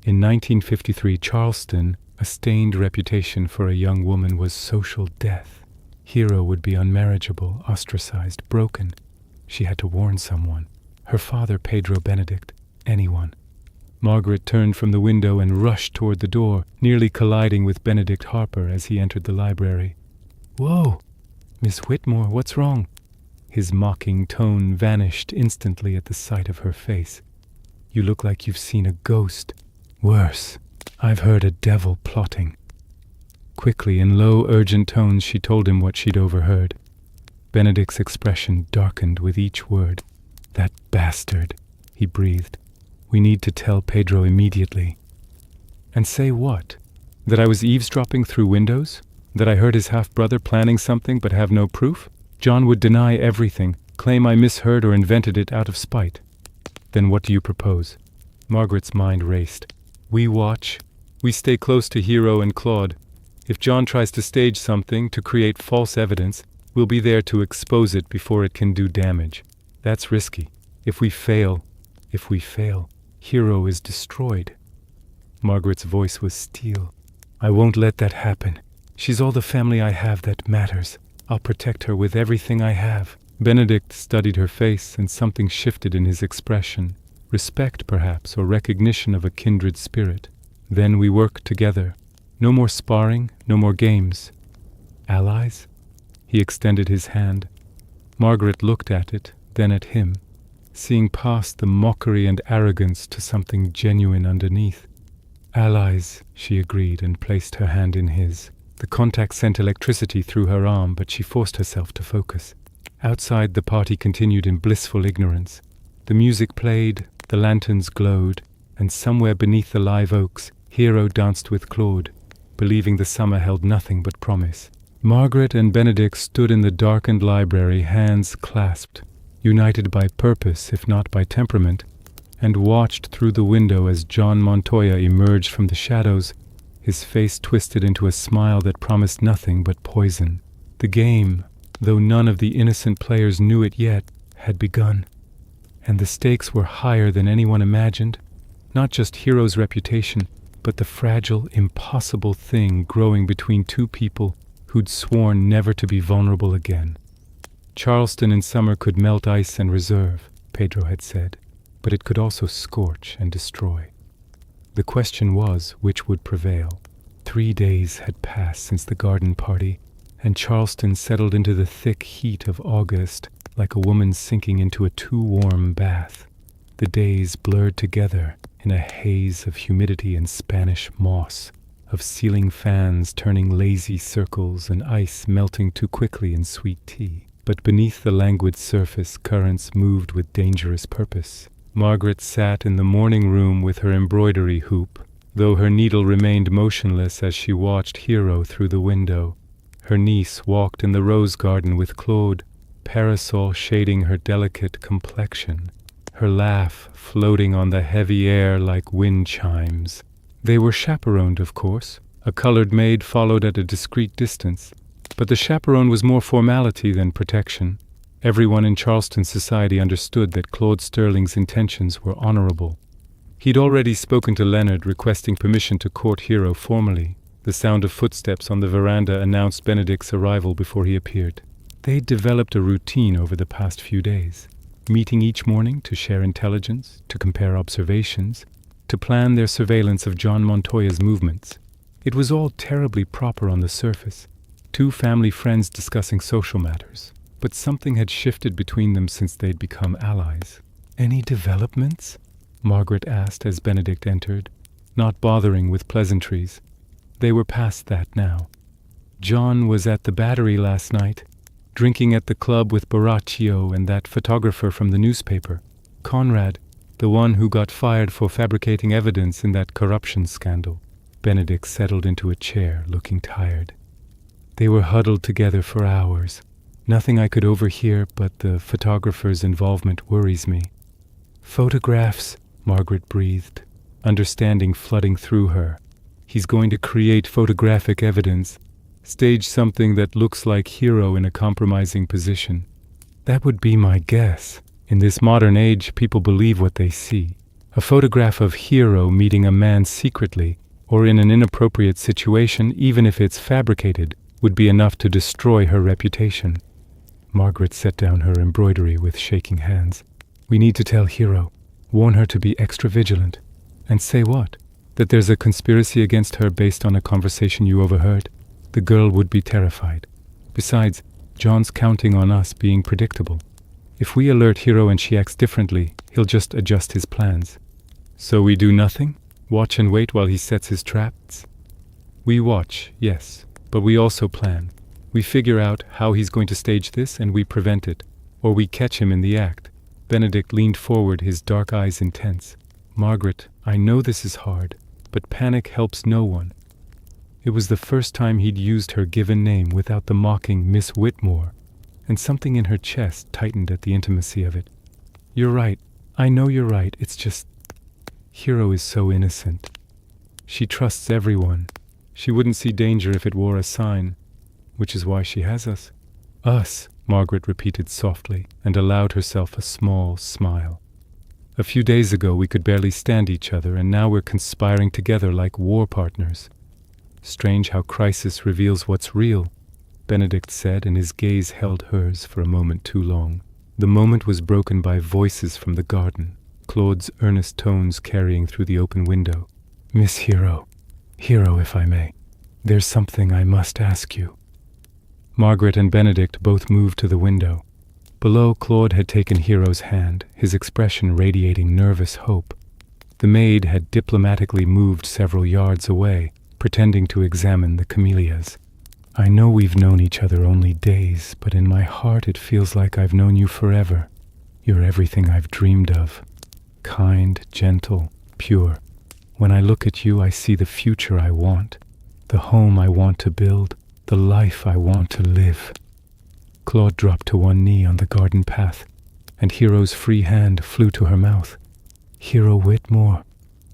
In 1953 Charleston, a stained reputation for a young woman was social death. Hero would be unmarriageable, ostracized, broken. She had to warn someone. Her father, Pedro Benedict, anyone. Margaret turned from the window and rushed toward the door, nearly colliding with Benedict Harper as he entered the library. "Whoa! Miss Whitmore, what's wrong?" His mocking tone vanished instantly at the sight of her face. "You look like you've seen a ghost. Worse, I've heard a devil plotting." Quickly, in low, urgent tones, she told him what she'd overheard. Benedict's expression darkened with each word. "That bastard," he breathed. "We need to tell Pedro immediately." "And say what? That I was eavesdropping through windows? That I heard his half-brother planning something but have no proof? John would deny everything, claim I misheard or invented it out of spite." "Then what do you propose?" Margaret's mind raced. "We watch. We stay close to Hero and Claude. If John tries to stage something to create false evidence, we'll be there to expose it before it can do damage. That's risky. If we fail, Hero is destroyed." Margaret's voice was steel. "I won't let that happen. She's all the family I have that matters. I'll protect her with everything I have." Benedict studied her face, and something shifted in his expression. Respect, perhaps, or recognition of a kindred spirit. "Then we work together. No more sparring, no more games. Allies?" He extended his hand. Margaret looked at it, then at him, seeing past the mockery and arrogance to something genuine underneath. "Allies," she agreed and placed her hand in his. The contact sent electricity through her arm, but she forced herself to focus. Outside, the party continued in blissful ignorance. The music played, the lanterns glowed, and somewhere beneath the live oaks, Hero danced with Claude, believing the summer held nothing but promise. Margaret and Benedict stood in the darkened library, hands clasped, united by purpose if not by temperament, and watched through the window as John Montoya emerged from the shadows, his face twisted into a smile that promised nothing but poison. The game, though none of the innocent players knew it yet, had begun. And the stakes were higher than anyone imagined, not just Hero's reputation, but the fragile, impossible thing growing between two people who'd sworn never to be vulnerable again. Charleston in summer could melt ice and reserve, Pedro had said. but it could also scorch and destroy. The question was, which would prevail? 3 days had passed since the garden party, and Charleston settled into the thick heat of August like a woman sinking into a too-warm bath. The days blurred together in a haze of humidity and Spanish moss, of ceiling fans turning lazy circles and ice melting too quickly in sweet tea. But beneath the languid surface, currents moved with dangerous purpose. Margaret sat in the morning room with her embroidery hoop, though her needle remained motionless as she watched Hero through the window. Her niece walked in the rose garden with Claude, parasol shading her delicate complexion, her laugh floating on the heavy air like wind chimes. They were chaperoned, of course. A colored maid followed at a discreet distance, but the chaperone was more formality than protection. Everyone in Charleston society understood that Claude Sterling's intentions were honorable. He'd already spoken to Leonard requesting permission to court Hero formally. The sound of footsteps on the veranda announced Benedick's arrival before he appeared. They'd developed a routine over the past few days, meeting each morning to share intelligence, to compare observations, to plan their surveillance of John Montoya's movements. It was all terribly proper on the surface, two family friends discussing social matters, but something had shifted between them since they'd become allies. "Any developments?" Margaret asked as Benedict entered, not bothering with pleasantries. They were past that now. John was at the Battery last night, drinking at the club with Baraccio and that photographer from the newspaper, Conrad, the one who got fired for fabricating evidence in that corruption scandal. Benedict settled into a chair, looking tired. They were huddled together for hours. Nothing I could overhear, but the photographer's involvement worries me. "Photographs," Margaret breathed, understanding flooding through her. "He's going to create photographic evidence, stage something that looks like Hero in a compromising position." "That would be my guess. In this modern age, people believe what they see. A photograph of Hero meeting a man secretly, or in an inappropriate situation, even if it's fabricated, would be enough to destroy her reputation." Margaret set down her embroidery with shaking hands. "We need to tell Hero. Warn her to be extra vigilant." "And say what? That there's a conspiracy against her based on a conversation you overheard?" The girl would be terrified. Besides, John's counting on us being predictable. If we alert Hero and she acts differently, he'll just adjust his plans. "So we do nothing? Watch and wait while he sets his traps?" "We watch, yes, but we also plan. We figure out how he's going to stage this and we prevent it, or we catch him in the act." Benedict leaned forward, his dark eyes intense. "Margaret, I know this is hard, but panic helps no one." It was the first time he'd used her given name without the mocking Miss Whitmore, and something in her chest tightened at the intimacy of it. "You're right. I know you're right. It's just... Hero is so innocent. She trusts everyone. She wouldn't see danger if it wore a sign, which is why she has us." "Us," Margaret repeated softly, and allowed herself a small smile. "A few days ago we could barely stand each other, and now we're conspiring together like war partners." "Strange how crisis reveals what's real," Benedict said, and his gaze held hers for a moment too long. The moment was broken by voices from the garden, Claude's earnest tones carrying through the open window. "Miss Hero, if I may, there's something I must ask you." Margaret and Benedict both moved to the window. Below, Claude had taken Hero's hand, his expression radiating nervous hope. The maid had diplomatically moved several yards away, pretending to examine the camellias. "I know we've known each other only days, but in my heart it feels like I've known you forever. You're everything I've dreamed of. Kind, gentle, pure. When I look at you, I see the future I want, the home I want to build, the life I want to live." Claude dropped to one knee on the garden path, and Hero's free hand flew to her mouth. "Hero Whitmore,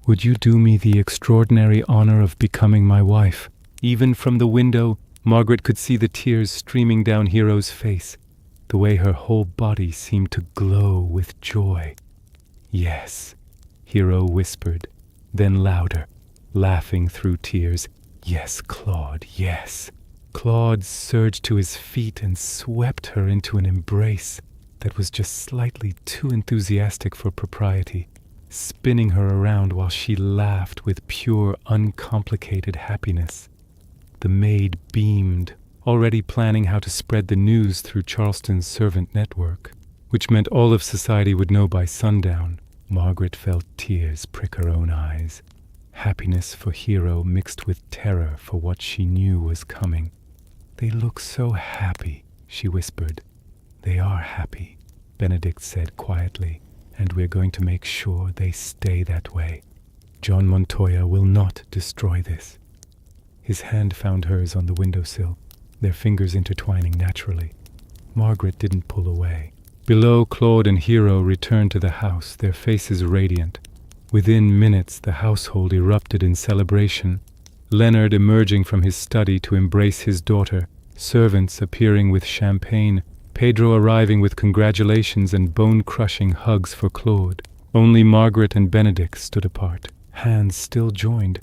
would you do me the extraordinary honor of becoming my wife?" Even from the window, Margaret could see the tears streaming down Hero's face, the way her whole body seemed to glow with joy. "Yes," Hero whispered, then louder, laughing through tears. "Yes, Claude, yes." Claude surged to his feet and swept her into an embrace. that was just slightly too enthusiastic for propriety, spinning her around while she laughed with pure, uncomplicated happiness. The maid beamed, already planning how to spread the news through Charleston's servant network, which meant all of society would know by sundown. Margaret felt tears prick her own eyes. Happiness for Hero mixed with terror for what she knew was coming. "They look so happy," she whispered. "They are happy," Benedict said quietly, "and we're going to make sure they stay that way. John Montoya will not destroy this." His hand found hers on the windowsill, their fingers intertwining naturally. Margaret didn't pull away. Below, Claude and Hero returned to the house, their faces radiant. Within minutes, the household erupted in celebration. Leonard emerging from his study to embrace his daughter, servants appearing with champagne, Pedro arriving with congratulations and bone-crushing hugs for Claude. Only Margaret and Benedict stood apart, hands still joined,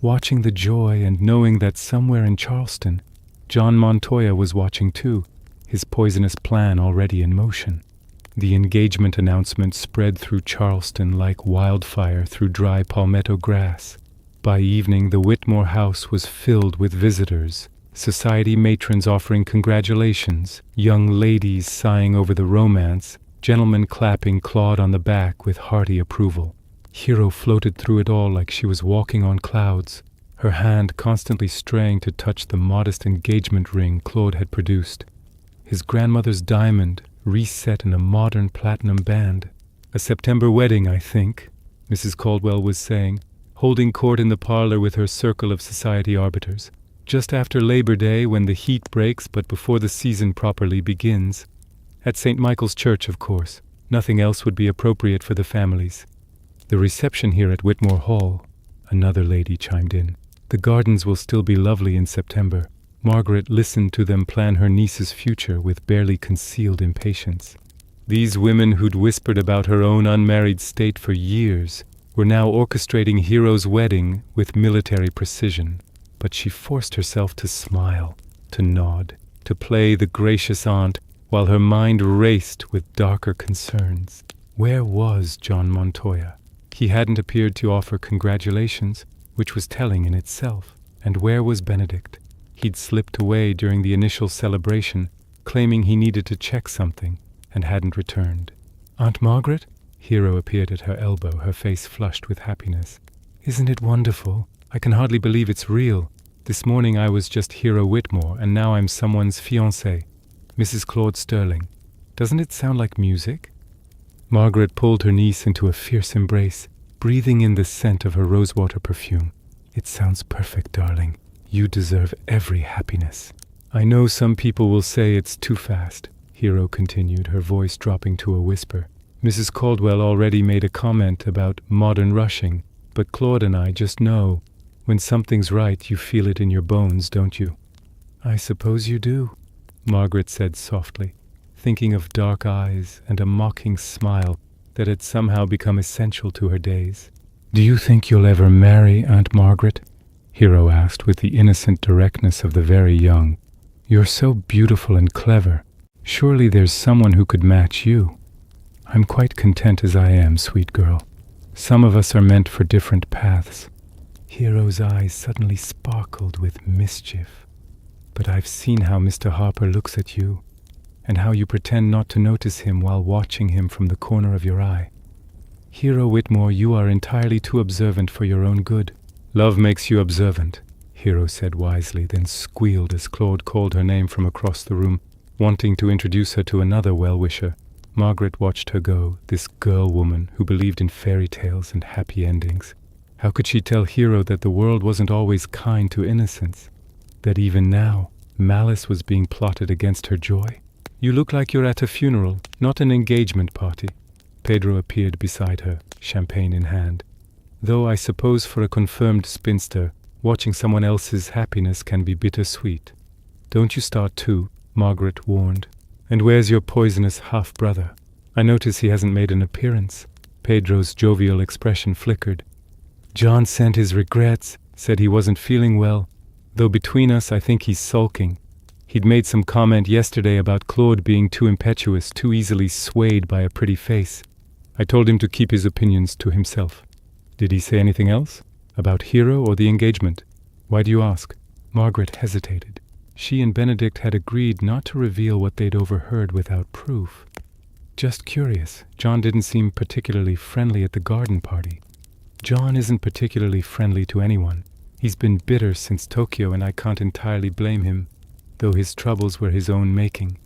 watching the joy and knowing that somewhere in Charleston, John Montoya was watching too, his poisonous plan already in motion. The engagement announcement spread through Charleston like wildfire through dry palmetto grass. By evening, the Whitmore house was filled with visitors, society matrons offering congratulations, young ladies sighing over the romance, gentlemen clapping Claude on the back with hearty approval. Hero floated through it all like she was walking on clouds, her hand constantly straying to touch the modest engagement ring Claude had produced. His grandmother's diamond, reset in a modern platinum band. "A September wedding, I think," Mrs. Caldwell was saying, holding court in the parlor with her circle of society arbiters. "Just after Labor Day, when the heat breaks, but before the season properly begins. At St. Michael's Church, of course. Nothing else would be appropriate for the families." "The reception here at Whitmore Hall," another lady chimed in. "The gardens will still be lovely in September." Margaret listened to them plan her niece's future with barely concealed impatience. These women who'd whispered about her own unmarried state for years were now orchestrating Hero's wedding with military precision. But she forced herself to smile, to nod, to play the gracious aunt, while her mind raced with darker concerns. Where was John Montoya? He hadn't appeared to offer congratulations, which was telling in itself. And where was Benedict? He'd slipped away during the initial celebration, claiming he needed to check something, and hadn't returned. "Aunt Margaret?" Hero appeared at her elbow, her face flushed with happiness. "Isn't it wonderful? I can hardly believe it's real. This morning I was just Hero Whitmore, and now I'm someone's fiancée, Mrs. Claude Sterling. Doesn't it sound like music?" Margaret pulled her niece into a fierce embrace, breathing in the scent of her rosewater perfume. "It sounds perfect, darling. You deserve every happiness." "I know some people will say it's too fast," Hero continued, her voice dropping to a whisper. "Mrs. Caldwell already made a comment about modern rushing, but Claude and I just know. When something's right, you feel it in your bones, don't you?" "I suppose you do," Margaret said softly, thinking of dark eyes and a mocking smile that had somehow become essential to her days. "Do you think you'll ever marry, Aunt Margaret?" Hero asked with the innocent directness of the very young. "You're so beautiful and clever. Surely there's someone who could match you." "I'm quite content as I am, sweet girl. Some of us are meant for different paths." Hero's eyes suddenly sparkled with mischief. "But I've seen how Mr. Harper looks at you, and how you pretend not to notice him while watching him from the corner of your eye. Hero Whitmore, you are entirely too observant for your own good." "Love makes you observant," Hero said wisely, then squealed as Claude called her name from across the room, wanting to introduce her to another well-wisher. Margaret watched her go, this girl-woman who believed in fairy tales and happy endings. How could she tell Hero that the world wasn't always kind to innocence? That even now, malice was being plotted against her joy? "You look like you're at a funeral, not an engagement party." Pedro appeared beside her, champagne in hand. "Though I suppose for a confirmed spinster, watching someone else's happiness can be bittersweet." "Don't you start too," Margaret warned. "And where's your poisonous half-brother? I notice he hasn't made an appearance." Pedro's jovial expression flickered. "John sent his regrets, said he wasn't feeling well, though between us I think he's sulking. He'd made some comment yesterday about Claude being too impetuous, too easily swayed by a pretty face. I told him to keep his opinions to himself. Did he say anything else? About Hero or the engagement? Why do you ask? Margaret hesitated. She and Benedict had agreed not to reveal what they'd overheard without proof. Just curious. John didn't seem particularly friendly at the garden party. John isn't particularly friendly to anyone. He's been bitter since Tokyo, and I can't entirely blame him, though his troubles were his own making.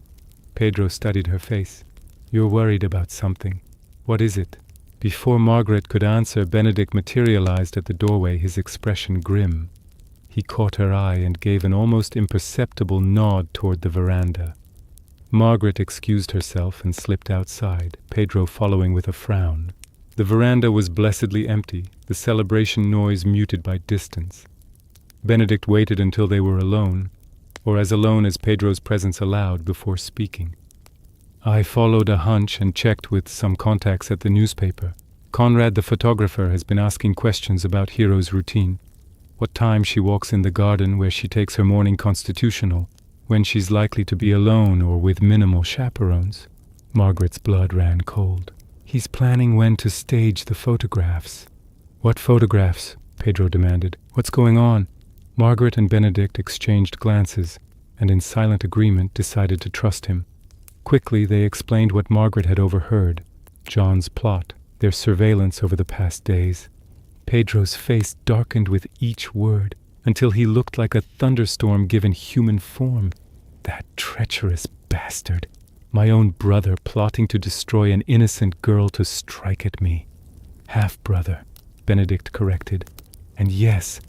Pedro studied her face. You're worried about something. What is it? Before Margaret could answer, Benedict materialized at the doorway, his expression grim. He caught her eye and gave an almost imperceptible nod toward the veranda. Margaret excused herself and slipped outside, Pedro following with a frown. The veranda was blessedly empty, the celebration noise muted by distance. Benedict waited until they were alone, or as alone as Pedro's presence allowed, before speaking. I followed a hunch and checked with some contacts at the newspaper. Conrad, the photographer, has been asking questions about Hero's routine. What time she walks in the garden where she takes her morning constitutional, when she's likely to be alone or with minimal chaperones. Margaret's blood ran cold. He's planning when to stage the photographs. What photographs? Pedro demanded. What's going on? Margaret and Benedict exchanged glances, and in silent agreement decided to trust him. Quickly they explained what Margaret had overheard, John's plot, their surveillance over the past days. Pedro's face darkened with each word, until he looked like a thunderstorm given human form. That treacherous bastard. My own brother plotting to destroy an innocent girl to strike at me. Half-brother, Benedict corrected. And yes,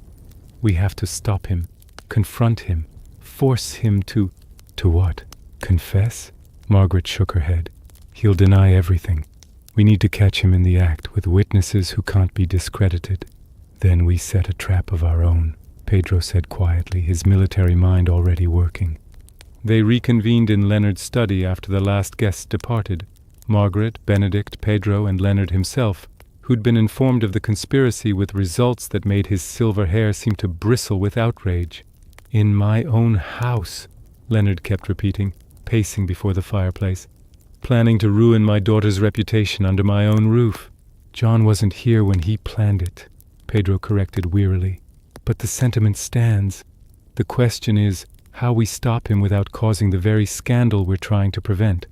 we have to stop him, confront him, force him to... To what? Confess? Margaret shook her head. He'll deny everything. We need to catch him in the act with witnesses who can't be discredited. Then we set a trap of our own, Pedro said quietly, his military mind already working. They reconvened in Leonard's study after the last guests departed. Margaret, Benedict, Pedro, and Leonard himself, who'd been informed of the conspiracy with results that made his silver hair seem to bristle with outrage. In my own house, Leonard kept repeating, pacing before the fireplace. Planning to ruin my daughter's reputation under my own roof. John wasn't here when he planned it, Pedro corrected wearily. But the sentiment stands. The question is how we stop him without causing the very scandal we're trying to prevent.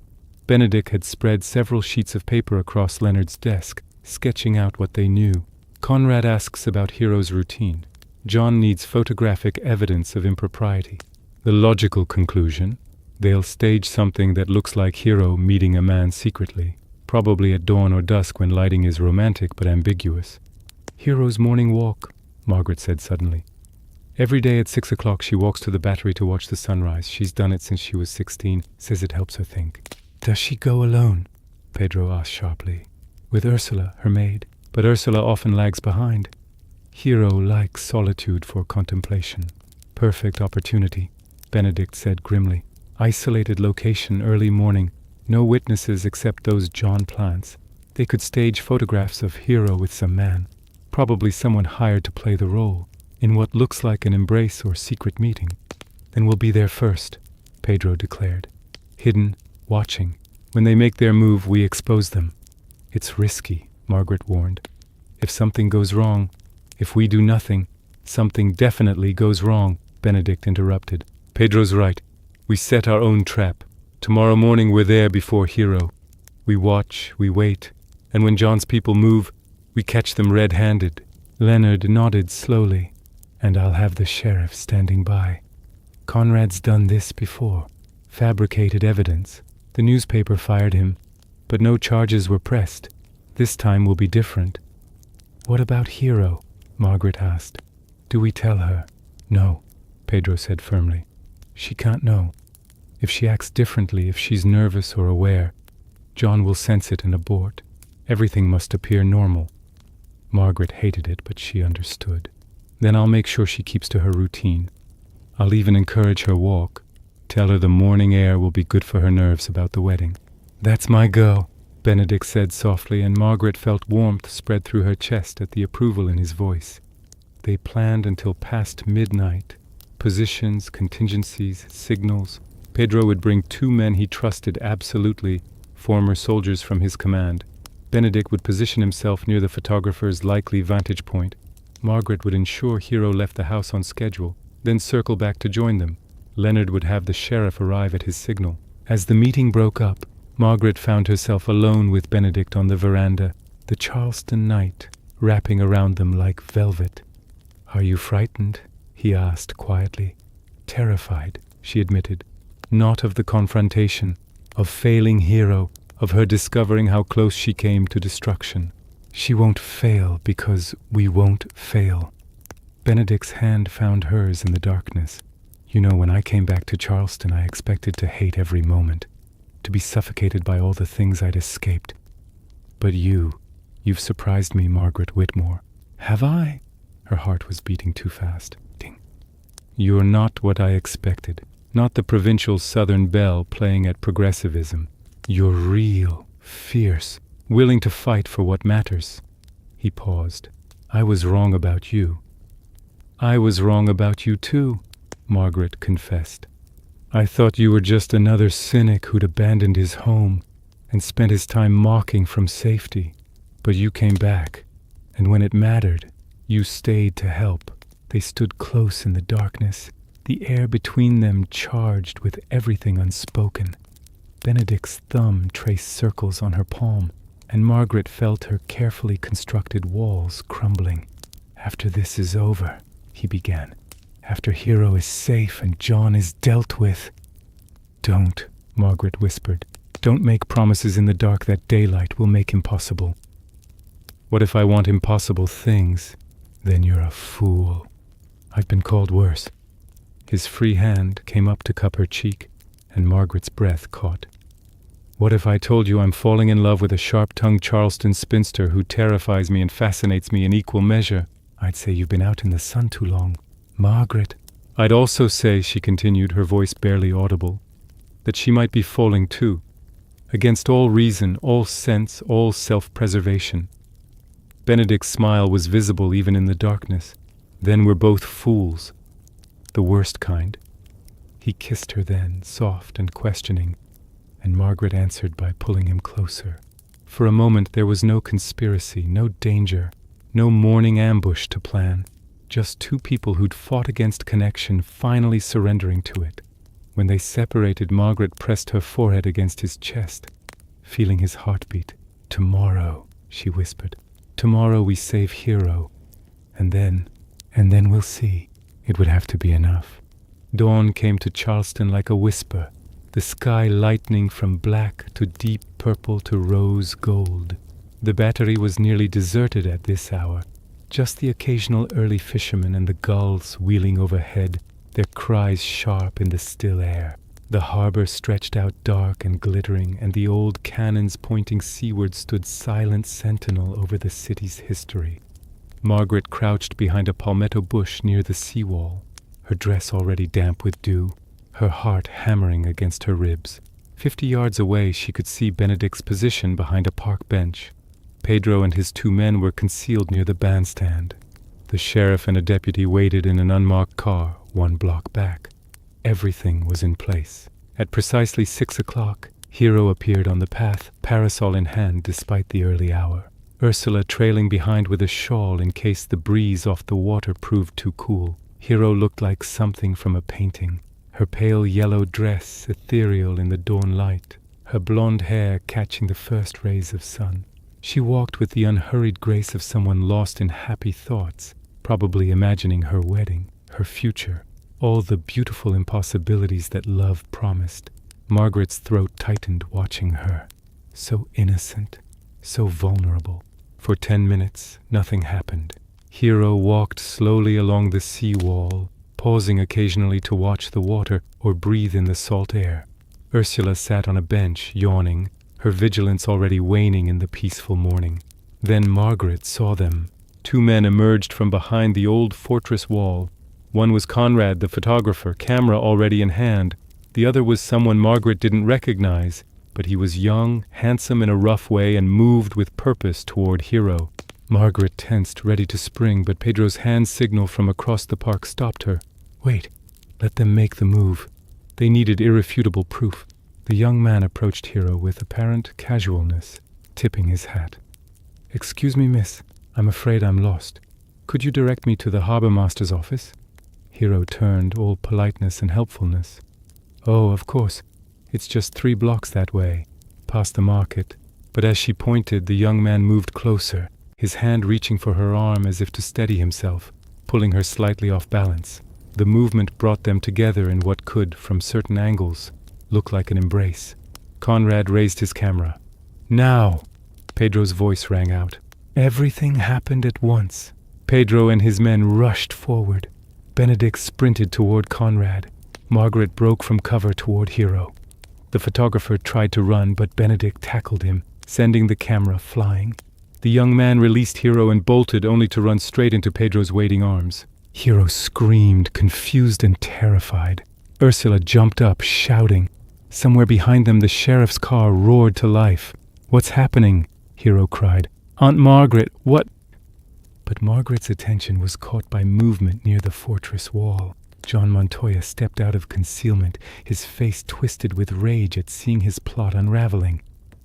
Benedict had spread several sheets of paper across Leonard's desk, sketching out what they knew. Conrad asks about Hero's routine. John needs photographic evidence of impropriety. The logical conclusion: they'll stage something that looks like Hero meeting a man secretly, probably at dawn or dusk when lighting is romantic but ambiguous. Hero's morning walk, Margaret said suddenly. Every day at 6 o'clock she walks to the Battery to watch the sunrise. She's done it since she was 16, says it helps her think. Does she go alone? Pedro asked sharply. With Ursula, her maid, but Ursula often lags behind. Hero likes solitude for contemplation. Perfect opportunity, Benedict said grimly. Isolated location, early morning. No witnesses except those John plants. They could stage photographs of Hero with some man. Probably someone hired to play the role, in what looks like an embrace or secret meeting. Then we'll be there first, Pedro declared. Hidden, watching. When they make their move, we expose them. It's risky, Margaret warned. If something goes wrong, if we do nothing, something definitely goes wrong, Benedict interrupted. Pedro's right. We set our own trap. Tomorrow morning we're there before Hero. We watch, we wait, and when John's people move, we catch them red-handed. Leonard nodded slowly. And I'll have the sheriff standing by. Conrad's done this before. Fabricated evidence. The newspaper fired him, but no charges were pressed. This time will be different. What about Hero? Margaret asked. Do we tell her? No, Pedro said firmly. She can't know. If she acts differently, if she's nervous or aware, John will sense it and abort. Everything must appear normal. Margaret hated it, but she understood. Then I'll make sure she keeps to her routine. I'll even encourage her walk. Tell her the morning air will be good for her nerves about the wedding. That's my girl, Benedict said softly, and Margaret felt warmth spread through her chest at the approval in his voice. They planned until past midnight. Positions, contingencies, signals. Pedro would bring 2 men he trusted absolutely, former soldiers from his command. Benedick would position himself near the photographer's likely vantage point. Margaret would ensure Hero left the house on schedule, then circle back to join them. Leonard would have the sheriff arrive at his signal. As the meeting broke up, Margaret found herself alone with Benedick on the veranda, the Charleston night wrapping around them like velvet. "Are you frightened?" he asked quietly. "Terrified," she admitted. "Not of the confrontation, of failing Hero, of her discovering how close she came to destruction. She won't fail because we won't fail." Benedick's hand found hers in the darkness. "You know, when I came back to Charleston, I expected to hate every moment, to be suffocated by all the things I'd escaped. But you've surprised me, Margaret Whitmore." "Have I?" Her heart was beating too fast. Ding. "You're not what I expected. Not the provincial Southern belle playing at progressivism. You're real, fierce, willing to fight for what matters." He paused. "I was wrong about you." "I was wrong about you too," Margaret confessed. "I thought you were just another cynic who'd abandoned his home and spent his time mocking from safety. But you came back, and when it mattered, you stayed to help." They stood close in the darkness, the air between them charged with everything unspoken. Benedick's thumb traced circles on her palm, and Margaret felt her carefully constructed walls crumbling. "After this is over," he began. "After Hero is safe and John is dealt with." "Don't," Margaret whispered. "Don't make promises in the dark that daylight will make impossible." "What if I want impossible things?" "Then you're a fool. I've been called worse." His free hand came up to cup her cheek, and Margaret's breath caught. "What if I told you I'm falling in love with a sharp-tongued Charleston spinster who terrifies me and fascinates me in equal measure?" "I'd say you've been out in the sun too long." "Margaret." "I'd also say," she continued, her voice barely audible, "that she might be falling too, against all reason, all sense, all self-preservation." Benedick's smile was visible even in the darkness. "Then we're both fools. The worst kind." He kissed her then, soft and questioning, and Margaret answered by pulling him closer. For a moment there was no conspiracy, no danger, no morning ambush to plan. Just 2 people who'd fought against connection finally surrendering to it. When they separated, Margaret pressed her forehead against his chest, feeling his heartbeat. "Tomorrow," she whispered. "Tomorrow we save Hero. And then we'll see." It would have to be enough. Dawn came to Charleston like a whisper, the sky lightening from black to deep purple to rose gold. The battery was nearly deserted at this hour. Just the occasional early fishermen and the gulls wheeling overhead, their cries sharp in the still air. The harbor stretched out dark and glittering, and the old cannons pointing seaward stood silent sentinel over the city's history. Margaret crouched behind a palmetto bush near the seawall, her dress already damp with dew, her heart hammering against her ribs. 50 yards away she could see Benedick's position behind a park bench. Pedro and his 2 men were concealed near the bandstand. The sheriff and a deputy waited in an unmarked car 1 block back. Everything was in place. At precisely 6 o'clock, Hero appeared on the path, parasol in hand despite the early hour. Ursula trailing behind with a shawl in case the breeze off the water proved too cool. Hero looked like something from a painting, her pale yellow dress ethereal in the dawn light, her blonde hair catching the first rays of sun. She walked with the unhurried grace of someone lost in happy thoughts, probably imagining her wedding, her future, all the beautiful impossibilities that love promised. Margaret's throat tightened watching her. So innocent, so vulnerable. For 10 minutes, nothing happened. Hero walked slowly along the sea wall, pausing occasionally to watch the water or breathe in the salt air. Ursula sat on a bench, yawning, her vigilance already waning in the peaceful morning. Then Margaret saw them. 2 men emerged from behind the old fortress wall. One was Conrad, the photographer, camera already in hand. The other was someone Margaret didn't recognize, but he was young, handsome in a rough way, and moved with purpose toward Hero. Margaret tensed, ready to spring, but Pedro's hand signal from across the park stopped her. "Wait," Let them make the move. They needed irrefutable proof. The young man approached Hero with apparent casualness, tipping his hat. "Excuse me, miss. I'm afraid I'm lost. Could you direct me to the harbor master's office?" Hero turned, all politeness and helpfulness. "Oh, of course. It's just 3 blocks that way, past the market." But as she pointed, the young man moved closer, his hand reaching for her arm as if to steady himself, pulling her slightly off balance. The movement brought them together in what could, from certain angles, look like an embrace. Conrad raised his camera. "Now!" Pedro's voice rang out. Everything happened at once. Pedro and his men rushed forward. Benedick sprinted toward Conrad. Margaret broke from cover toward Hero. The photographer tried to run, but Benedick tackled him, sending the camera flying. The young man released Hero and bolted, only to run straight into Pedro's waiting arms. Hero screamed, confused and terrified. Ursula jumped up, shouting. Somewhere behind them, the sheriff's car roared to life. "What's happening?" Hero cried. "Aunt Margaret, what?" But Margaret's attention was caught by movement near the fortress wall. John Montoya stepped out of concealment, his face twisted with rage at seeing his plot unraveling.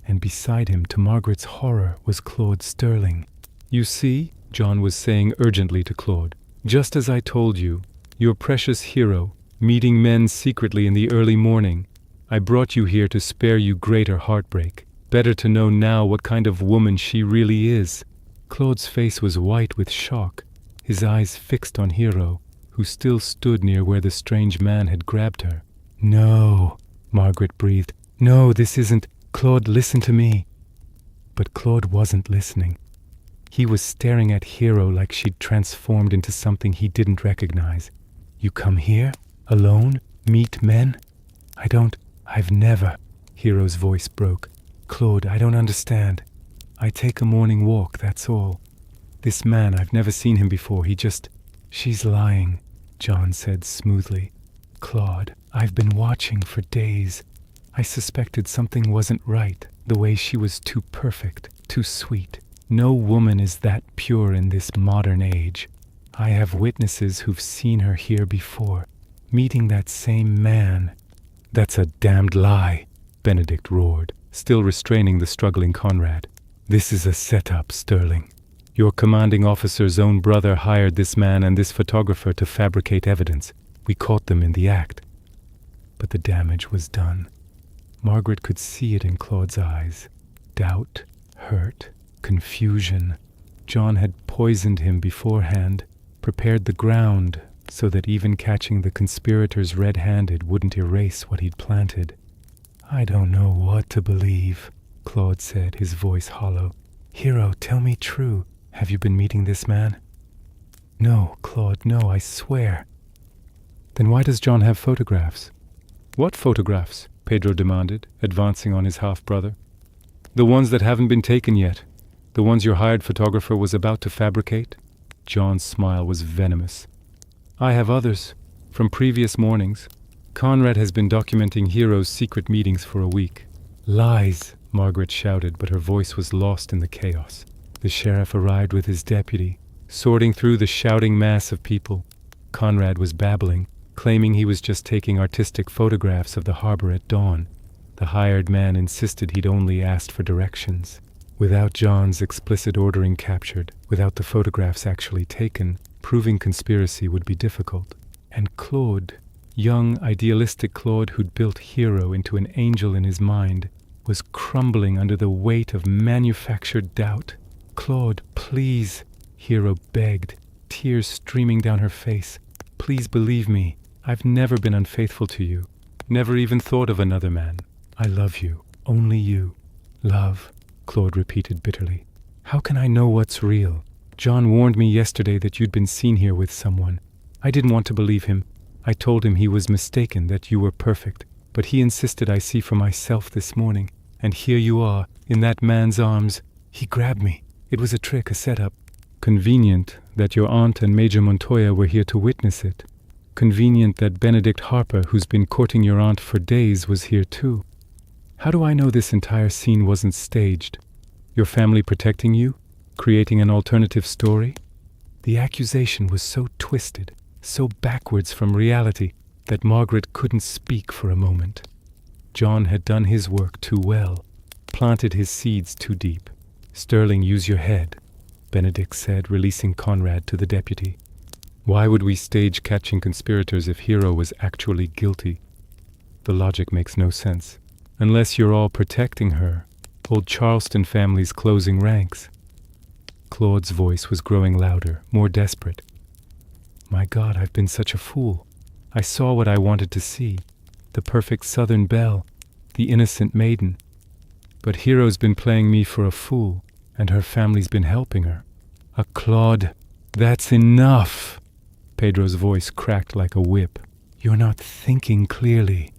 And beside him, to Margaret's horror, was Claude Sterling. "You see," John was saying urgently to Claude, "just as I told you, your precious Hero, meeting men secretly in the early morning. I brought you here to spare you greater heartbreak. Better to know now what kind of woman she really is." Claude's face was white with shock, his eyes fixed on Hero, who still stood near where the strange man had grabbed her. "No," Margaret breathed. "No, this isn't. Claude, listen to me." But Claude wasn't listening. He was staring at Hero like she'd transformed into something he didn't recognize. "You come here? Alone? Meet men?" I've never." Hero's voice broke. "Claude, I don't understand. I take a morning walk, that's all. This man, I've never seen him before, She's lying," John said smoothly. "Claude, I've been watching for days. I suspected something wasn't right, the way she was too perfect, too sweet. No woman is that pure in this modern age. I have witnesses who've seen her here before, meeting that same man." "That's a damned lie," Benedick roared, still restraining the struggling Conrad. "This is a setup, Sterling. Your commanding officer's own brother hired this man and this photographer to fabricate evidence. We caught them in the act." But the damage was done. Margaret could see it in Claude's eyes. Doubt, hurt, confusion. John had poisoned him beforehand, prepared the ground so that even catching the conspirators red-handed wouldn't erase what he'd planted. "I don't know what to believe," Claude said, his voice hollow. "Hero, tell me true. Have you been meeting this man?" "No, Claude, no, I swear." "Then why does John have photographs?" "What photographs?" Pedro demanded, advancing on his half-brother. "The ones that haven't been taken yet. The ones your hired photographer was about to fabricate?" John's smile was venomous. "I have others, from previous mornings. Conrad has been documenting Hero's secret meetings for a week." "Lies," Margaret shouted, but her voice was lost in the chaos. The sheriff arrived with his deputy, sorting through the shouting mass of people. Conrad was babbling, claiming he was just taking artistic photographs of the harbor at dawn. The hired man insisted he'd only asked for directions. Without John's explicit ordering captured, without the photographs actually taken, proving conspiracy would be difficult. And Claude, young, idealistic Claude who'd built Hero into an angel in his mind, was crumbling under the weight of manufactured doubt. "Claude, please," Hero begged, tears streaming down her face. "Please believe me. I've never been unfaithful to you. Never even thought of another man. I love you. Only you." "Love," Claude repeated bitterly. "How can I know what's real? John warned me yesterday that you'd been seen here with someone. I didn't want to believe him. I told him he was mistaken, that you were perfect. But he insisted I see for myself this morning. And here you are, in that man's arms. He grabbed me. It was a trick, a setup." "Convenient that your aunt and Major Montoya were here to witness it. Convenient that Benedict Harper, who's been courting your aunt for days, was here too. How do I know this entire scene wasn't staged? Your family protecting you? Creating an alternative story?" The accusation was so twisted, so backwards from reality. that Margaret couldn't speak for a moment. John had done his work too well, planted his seeds too deep. "Sterling, use your head," Benedick said, releasing Conrad to the deputy. "Why would we stage catching conspirators if Hero was actually guilty? The logic makes no sense. Unless you're all protecting her, old Charleston family's closing ranks." Claude's voice was growing louder, more desperate. "My God, I've been such a fool. I saw what I wanted to see. The perfect southern belle, the innocent maiden. But Hero's been playing me for a fool, and her family's been helping her. Claude, that's enough!" Pedro's voice cracked like a whip. "You're not thinking clearly.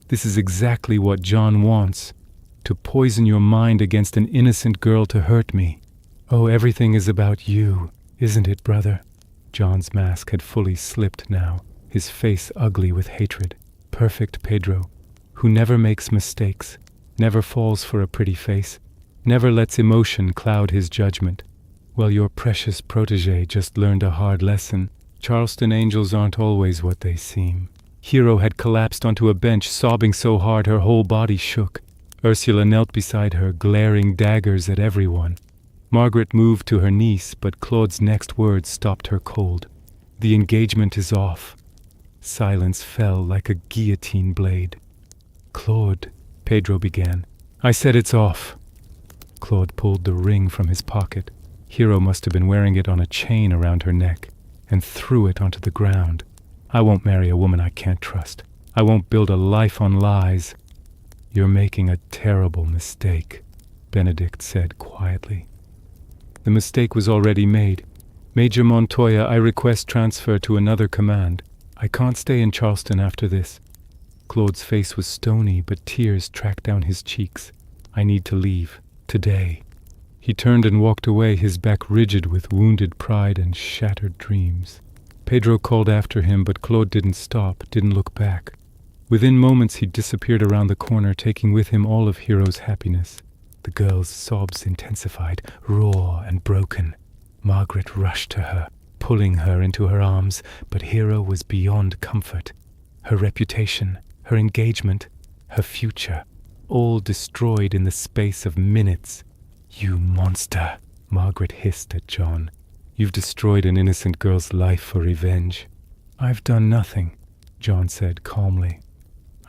This is exactly what John wants, to poison your mind against an innocent girl to hurt me. Oh, everything is about you, isn't it, brother?" John's mask had fully slipped now, his face ugly with hatred. Perfect Pedro, who never makes mistakes, never falls for a pretty face, never lets emotion cloud his judgment. Well, your precious protégé just learned a hard lesson. Charleston angels aren't always what they seem. Hero had collapsed onto a bench, sobbing so hard her whole body shook. Ursula knelt beside her, glaring daggers at everyone. Margaret moved to her niece, but Claude's next words stopped her cold. "The engagement is off." Silence fell like a guillotine blade. "Claude," Pedro began. "I said it's off." Claude pulled the ring from his pocket. Hero must have been wearing it on a chain around her neck, and threw it onto the ground. "I won't marry a woman I can't trust. I won't build a life on lies." "You're making a terrible mistake," Benedict said quietly. "The mistake was already made. Major Montoya, I request transfer to another command. I can't stay in Charleston after this." Claude's face was stony, but tears tracked down his cheeks. "I need to leave. Today." He turned and walked away, his back rigid with wounded pride and shattered dreams. Pedro called after him, but Claude didn't stop, didn't look back. Within moments he disappeared around the corner, taking with him all of Hero's happiness. The girl's sobs intensified, raw and broken. Margaret rushed to her, pulling her into her arms, but Hero was beyond comfort. Her reputation, her engagement, her future, all destroyed in the space of minutes. "You monster," Margaret hissed at John. "You've destroyed an innocent girl's life for revenge." "I've done nothing," John said calmly.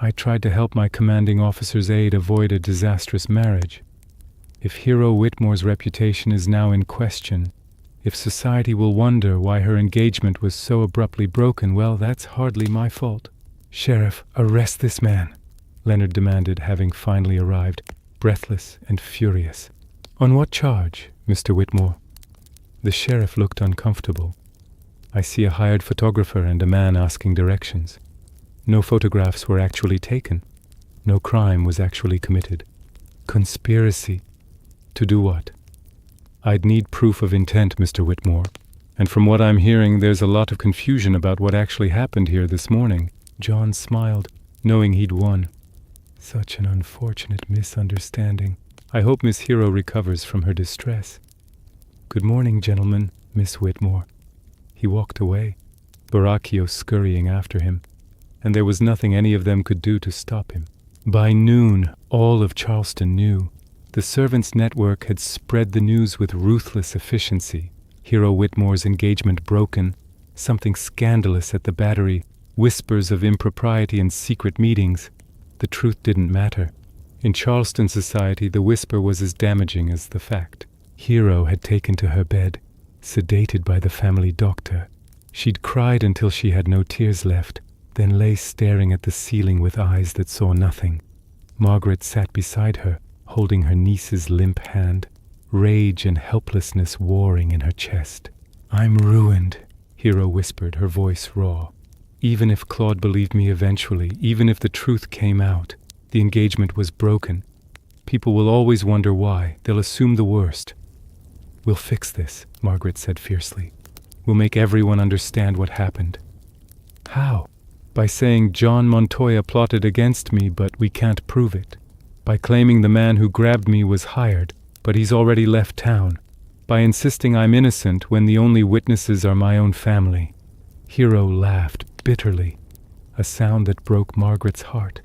"I tried to help my commanding officer's aide avoid a disastrous marriage. If Hero Whitmore's reputation is now in question, if society will wonder why her engagement was so abruptly broken, well, that's hardly my fault." "Sheriff, arrest this man," Leonard demanded, having finally arrived, breathless and furious. "On what charge, Mr. Whitmore?" The sheriff looked uncomfortable. "I see a hired photographer and a man asking directions. No photographs were actually taken. No crime was actually committed. Conspiracy. To do what?" "I'd need proof of intent, Mr. Whitmore. And from what I'm hearing, there's a lot of confusion about what actually happened here this morning." John smiled, knowing he'd won. "Such an unfortunate misunderstanding. I hope Miss Hero recovers from her distress." "Good morning, gentlemen, Miss Whitmore." He walked away, Baracchio scurrying after him, and there was nothing any of them could do to stop him. By noon, all of Charleston knew. The servants' network had spread the news with ruthless efficiency. Hero Whitmore's engagement broken, something scandalous at the Battery, whispers of impropriety and secret meetings. The truth didn't matter. In Charleston society, the whisper was as damaging as the fact. Hero had taken to her bed, sedated by the family doctor. She'd cried until she had no tears left, then lay staring at the ceiling with eyes that saw nothing. Margaret sat beside her, holding her niece's limp hand, rage and helplessness warring in her chest. "I'm ruined," Hero whispered, her voice raw. "Even if Claude believed me eventually, even if the truth came out, the engagement was broken. People will always wonder why. They'll assume the worst." "We'll fix this," Margaret said fiercely. "We'll make everyone understand what happened." "How?" "By saying John Montoya plotted against me, but we can't prove it. By claiming the man who grabbed me was hired, but he's already left town. By insisting I'm innocent when the only witnesses are my own family." Hero laughed bitterly. a sound that broke Margaret's heart.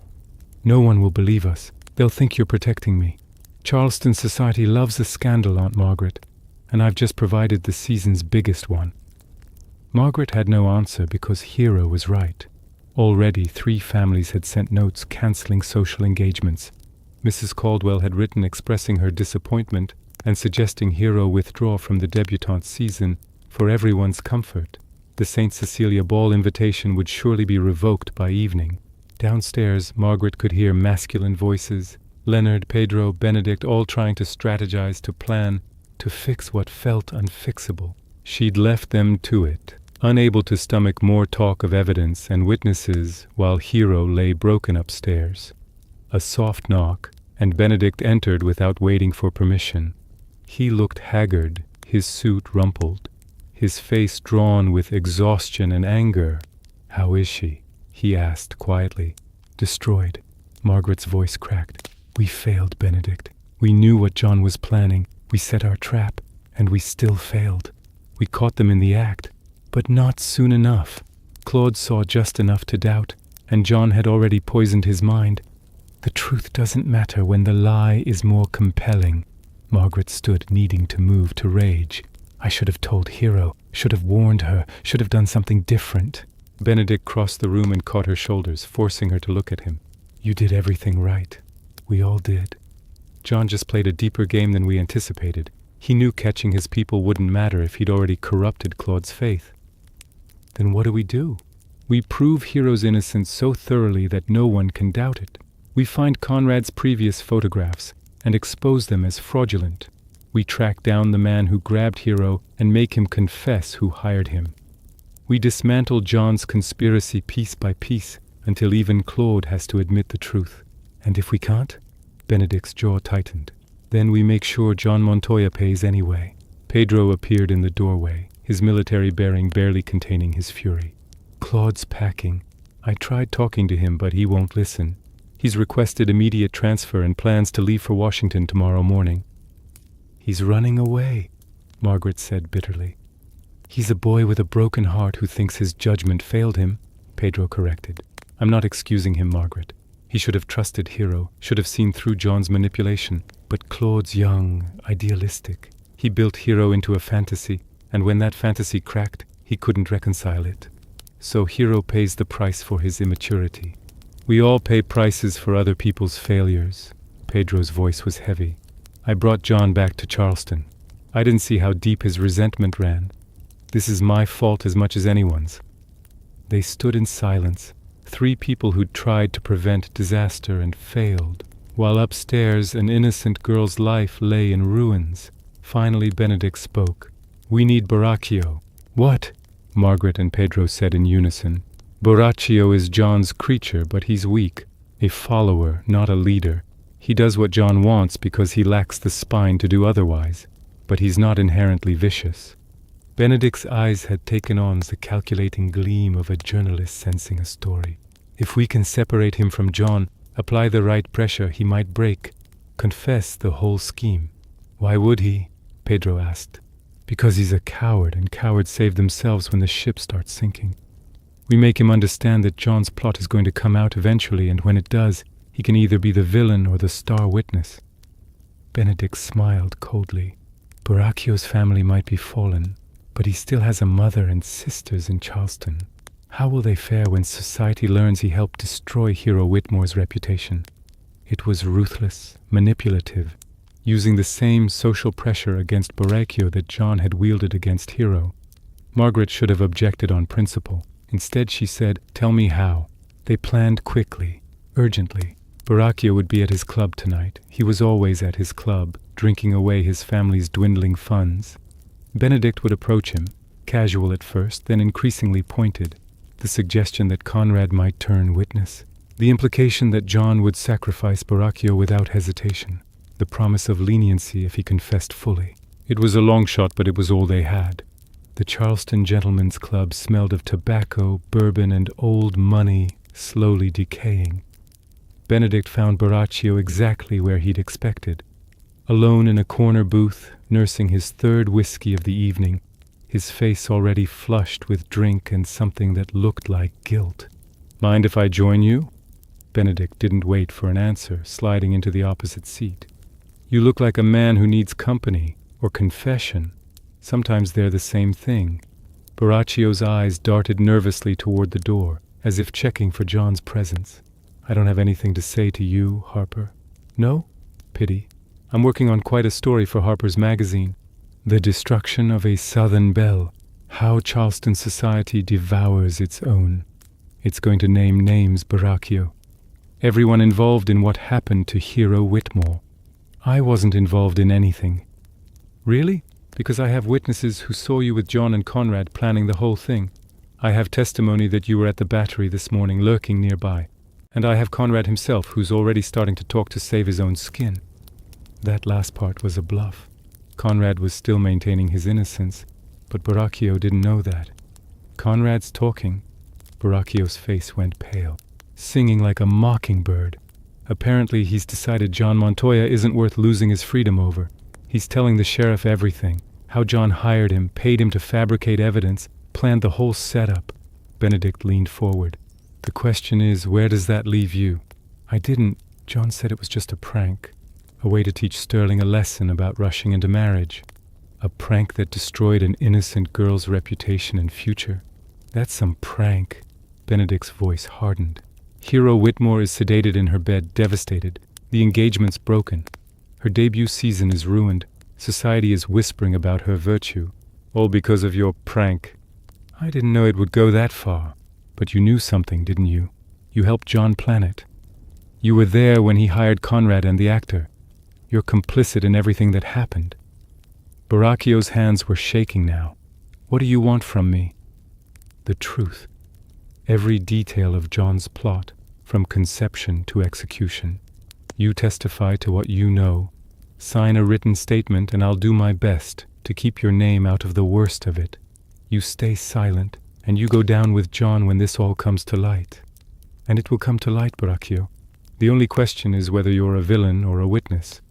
"No one will believe us. They'll think you're protecting me. Charleston society loves a scandal, Aunt Margaret, and I've just provided the season's biggest one." Margaret had no answer because Hero was right. Already 3 families had sent notes cancelling social engagements. Mrs. Caldwell had written expressing her disappointment and suggesting Hero withdraw from the debutante season for everyone's comfort. The St. Cecilia ball invitation would surely be revoked by evening. Downstairs, Margaret could hear masculine voices, Leonard, Pedro, Benedict, all trying to strategize, to plan, to fix what felt unfixable. She'd left them to it, unable to stomach more talk of evidence and witnesses while Hero lay broken upstairs. A soft knock, and Benedict entered without waiting for permission. He looked haggard, his suit rumpled, his face drawn with exhaustion and anger. "How is she?" he asked quietly. "Destroyed." Margaret's voice cracked. "We failed, Benedict. We knew what John was planning. We set our trap, and we still failed. We caught them in the act, but not soon enough. Claude saw just enough to doubt, and John had already poisoned his mind. The truth doesn't matter when the lie is more compelling." Margaret stood, needing to move, to rage. "I should have told Hero, should have warned her, should have done something different." Benedict crossed the room and caught her shoulders, forcing her to look at him. "You did everything right. We all did. John just played a deeper game than we anticipated. He knew catching his people wouldn't matter if he'd already corrupted Claude's faith." "Then what do? We prove Hero's innocence so thoroughly that no one can doubt it. We find Conrad's previous photographs and expose them as fraudulent. We track down the man who grabbed Hero and make him confess who hired him. We dismantle John's conspiracy piece by piece until even Claude has to admit the truth. And if we can't?" Benedict's jaw tightened. "Then we make sure John Montoya pays anyway." Pedro appeared in the doorway, his military bearing barely containing his fury. "Claude's packing. I tried talking to him, but he won't listen. He's requested immediate transfer and plans to leave for Washington tomorrow morning." "He's running away," Margaret said bitterly. "He's a boy with a broken heart who thinks his judgment failed him," Pedro corrected. "I'm not excusing him, Margaret. He should have trusted Hero, should have seen through John's manipulation. But Claude's young, idealistic. He built Hero into a fantasy, and when that fantasy cracked, he couldn't reconcile it. So Hero pays the price for his immaturity. We all pay prices for other people's failures." Pedro's voice was heavy. "I brought John back to Charleston. I didn't see how deep his resentment ran. This is my fault as much as anyone's." They stood in silence, 3 people who'd tried to prevent disaster and failed, while upstairs an innocent girl's life lay in ruins. Finally Benedict spoke. "We need Borachio." "What?" Margaret and Pedro said in unison. "Borachio is John's creature, but he's weak. A follower, not a leader. He does what John wants because he lacks the spine to do otherwise, but he's not inherently vicious." Benedict's eyes had taken on the calculating gleam of a journalist sensing a story. "If we can separate him from John, apply the right pressure, he might break, confess the whole scheme." "Why would he?" Pedro asked. "Because he's a coward, and cowards save themselves when the ship starts sinking. We make him understand that John's plot is going to come out eventually, and when it does, he can either be the villain or the star witness." Benedict smiled coldly. "Borachio's family might be fallen, but he still has a mother and sisters in Charleston. How will they fare when society learns he helped destroy Hero Whitmore's reputation? It was ruthless, manipulative, using the same social pressure against Borachio that John had wielded against Hero. Margaret should have objected on principle. Instead she said, "Tell me how." They planned quickly, urgently. Borachio would be at his club tonight. He was always at his club, drinking away his family's dwindling funds. Benedict would approach him, casual at first, then increasingly pointed. The suggestion that Conrad might turn witness. The implication that John would sacrifice Borachio without hesitation. The promise of leniency if he confessed fully. It was a long shot, but it was all they had. The Charleston Gentlemen's Club smelled of tobacco, bourbon, and old money slowly decaying. Benedict found Borachio exactly where he'd expected. Alone in a corner booth, nursing his 3rd whiskey of the evening, his face already flushed with drink and something that looked like guilt. Mind if I join you? Benedick didn't wait for an answer, sliding into the opposite seat. You look like a man who needs company, or confession. Sometimes they're the same thing. Baraccio's eyes darted nervously toward the door, as if checking for John's presence. I don't have anything to say to you, Harper. No? Pity. I'm working on quite a story for Harper's Magazine. The Destruction of a Southern Belle. How Charleston society devours its own. It's going to name names, Baraccio. Everyone involved in what happened to Hero Whitmore. I wasn't involved in anything. Really? Because I have witnesses who saw you with John and Conrad planning the whole thing. I have testimony that you were at the Battery this morning lurking nearby. And I have Conrad himself, who's already starting to talk to save his own skin. That last part was a bluff. Conrad was still maintaining his innocence, but Baraccio didn't know that. Conrad's talking. Baraccio's face went pale, singing like a mockingbird. Apparently he's decided John Montoya isn't worth losing his freedom over. He's telling the sheriff everything, how John hired him, paid him to fabricate evidence, planned the whole setup. Benedict leaned forward. The question is, where does that leave you? I didn't. John said it was just a prank. A way to teach Sterling a lesson about rushing into marriage. A prank that destroyed an innocent girl's reputation and future. That's some prank. Benedict's voice hardened. Hero Whitmore is sedated in her bed, devastated. The engagement's broken. Her debut season is ruined. Society is whispering about her virtue. All because of your prank. I didn't know it would go that far. But you knew something, didn't you? You helped John plan it. You were there when he hired Conrad and the actor. You're complicit in everything that happened. Baraccio's hands were shaking now. What do you want from me? The truth. Every detail of John's plot, from conception to execution. You testify to what you know. Sign a written statement and I'll do my best to keep your name out of the worst of it. You stay silent, and you go down with John when this all comes to light. And it will come to light, Baraccio. The only question is whether you're a villain or a witness.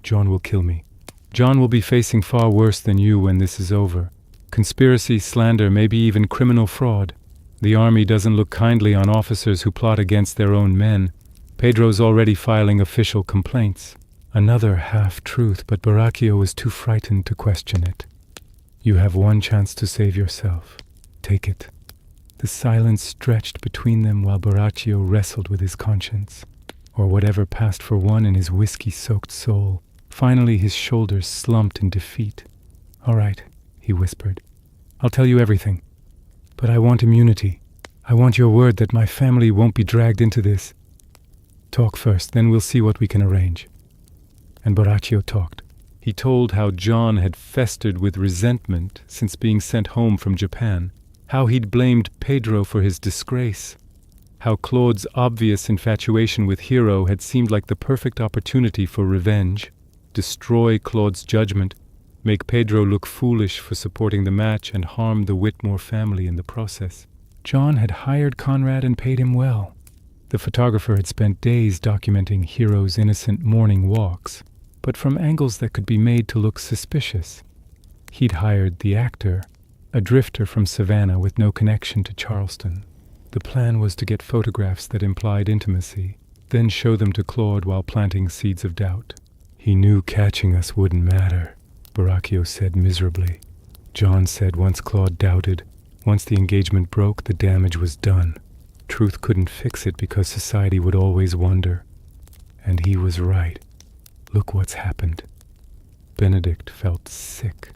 John will kill me. John will be facing far worse than you when this is over. Conspiracy, slander, maybe even criminal fraud. The army doesn't look kindly on officers who plot against their own men. Pedro's already filing official complaints. Another half-truth, but Baraccio is too frightened to question it. You have one chance to save yourself. Take it. The silence stretched between them while Baraccio wrestled with his conscience, or whatever passed for one in his whiskey-soaked soul. Finally his shoulders slumped in defeat. All right, he whispered. I'll tell you everything. But I want immunity. I want your word that my family won't be dragged into this. Talk first, then we'll see what we can arrange. And Baraccio talked. He told how John had festered with resentment since being sent home from Japan, how he'd blamed Pedro for his disgrace, how Claude's obvious infatuation with Hero had seemed like the perfect opportunity for revenge, destroy Claude's judgment, make Pedro look foolish for supporting the match and harm the Whitmore family in the process. John had hired Conrad and paid him well. The photographer had spent days documenting Hero's innocent morning walks, but from angles that could be made to look suspicious. He'd hired the actor, a drifter from Savannah with no connection to Charleston. The plan was to get photographs that implied intimacy, then show them to Claude while planting seeds of doubt. He knew catching us wouldn't matter, Baraccio said miserably. John said once Claude doubted, once the engagement broke, the damage was done. Truth couldn't fix it because society would always wonder. And he was right. Look what's happened. Benedict felt sick.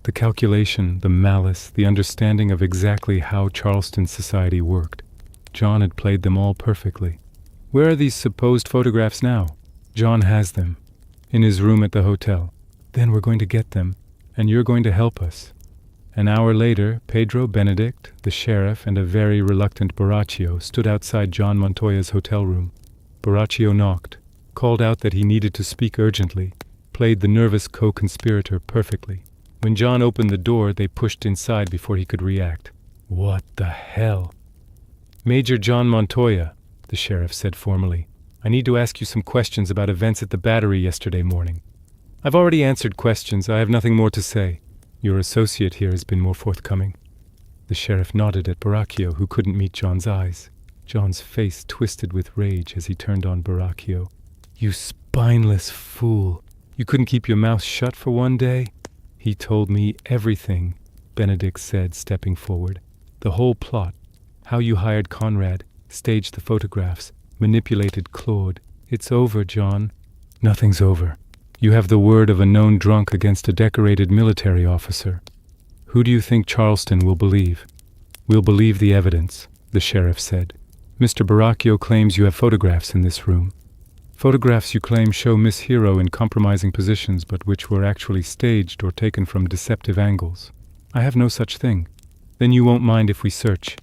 The calculation, the malice, the understanding of exactly how Charleston society worked. John had played them all perfectly. Where are these supposed photographs now? John has them. In his room at the hotel. Then we're going to get them, and you're going to help us. An hour later, Pedro, Benedict, the sheriff, and a very reluctant Baraccio stood outside John Montoya's hotel room. Baraccio knocked, called out that he needed to speak urgently, played the nervous co-conspirator perfectly. When John opened the door, they pushed inside before he could react. What the hell? Major John Montoya, the sheriff said formally. I need to ask you some questions about events at the Battery yesterday morning. I've already answered questions. I have nothing more to say. Your associate here has been more forthcoming. The sheriff nodded at Baraccio, who couldn't meet John's eyes. John's face twisted with rage as he turned on Baracchio. "You spineless fool! You couldn't keep your mouth shut for one day?" "He told me everything," Benedick said, stepping forward. "The whole plot. How you hired Conrad, staged the photographs, manipulated Claude. It's over, John." "Nothing's over. You have the word of a known drunk against a decorated military officer. Who do you think Charleston will believe?" "We'll believe the evidence," the sheriff said. "Mr. Baracchio claims you have photographs in this room. Photographs you claim show Miss Hero in compromising positions, but which were actually staged or taken from deceptive angles. I have no such thing. Then you won't mind if we search."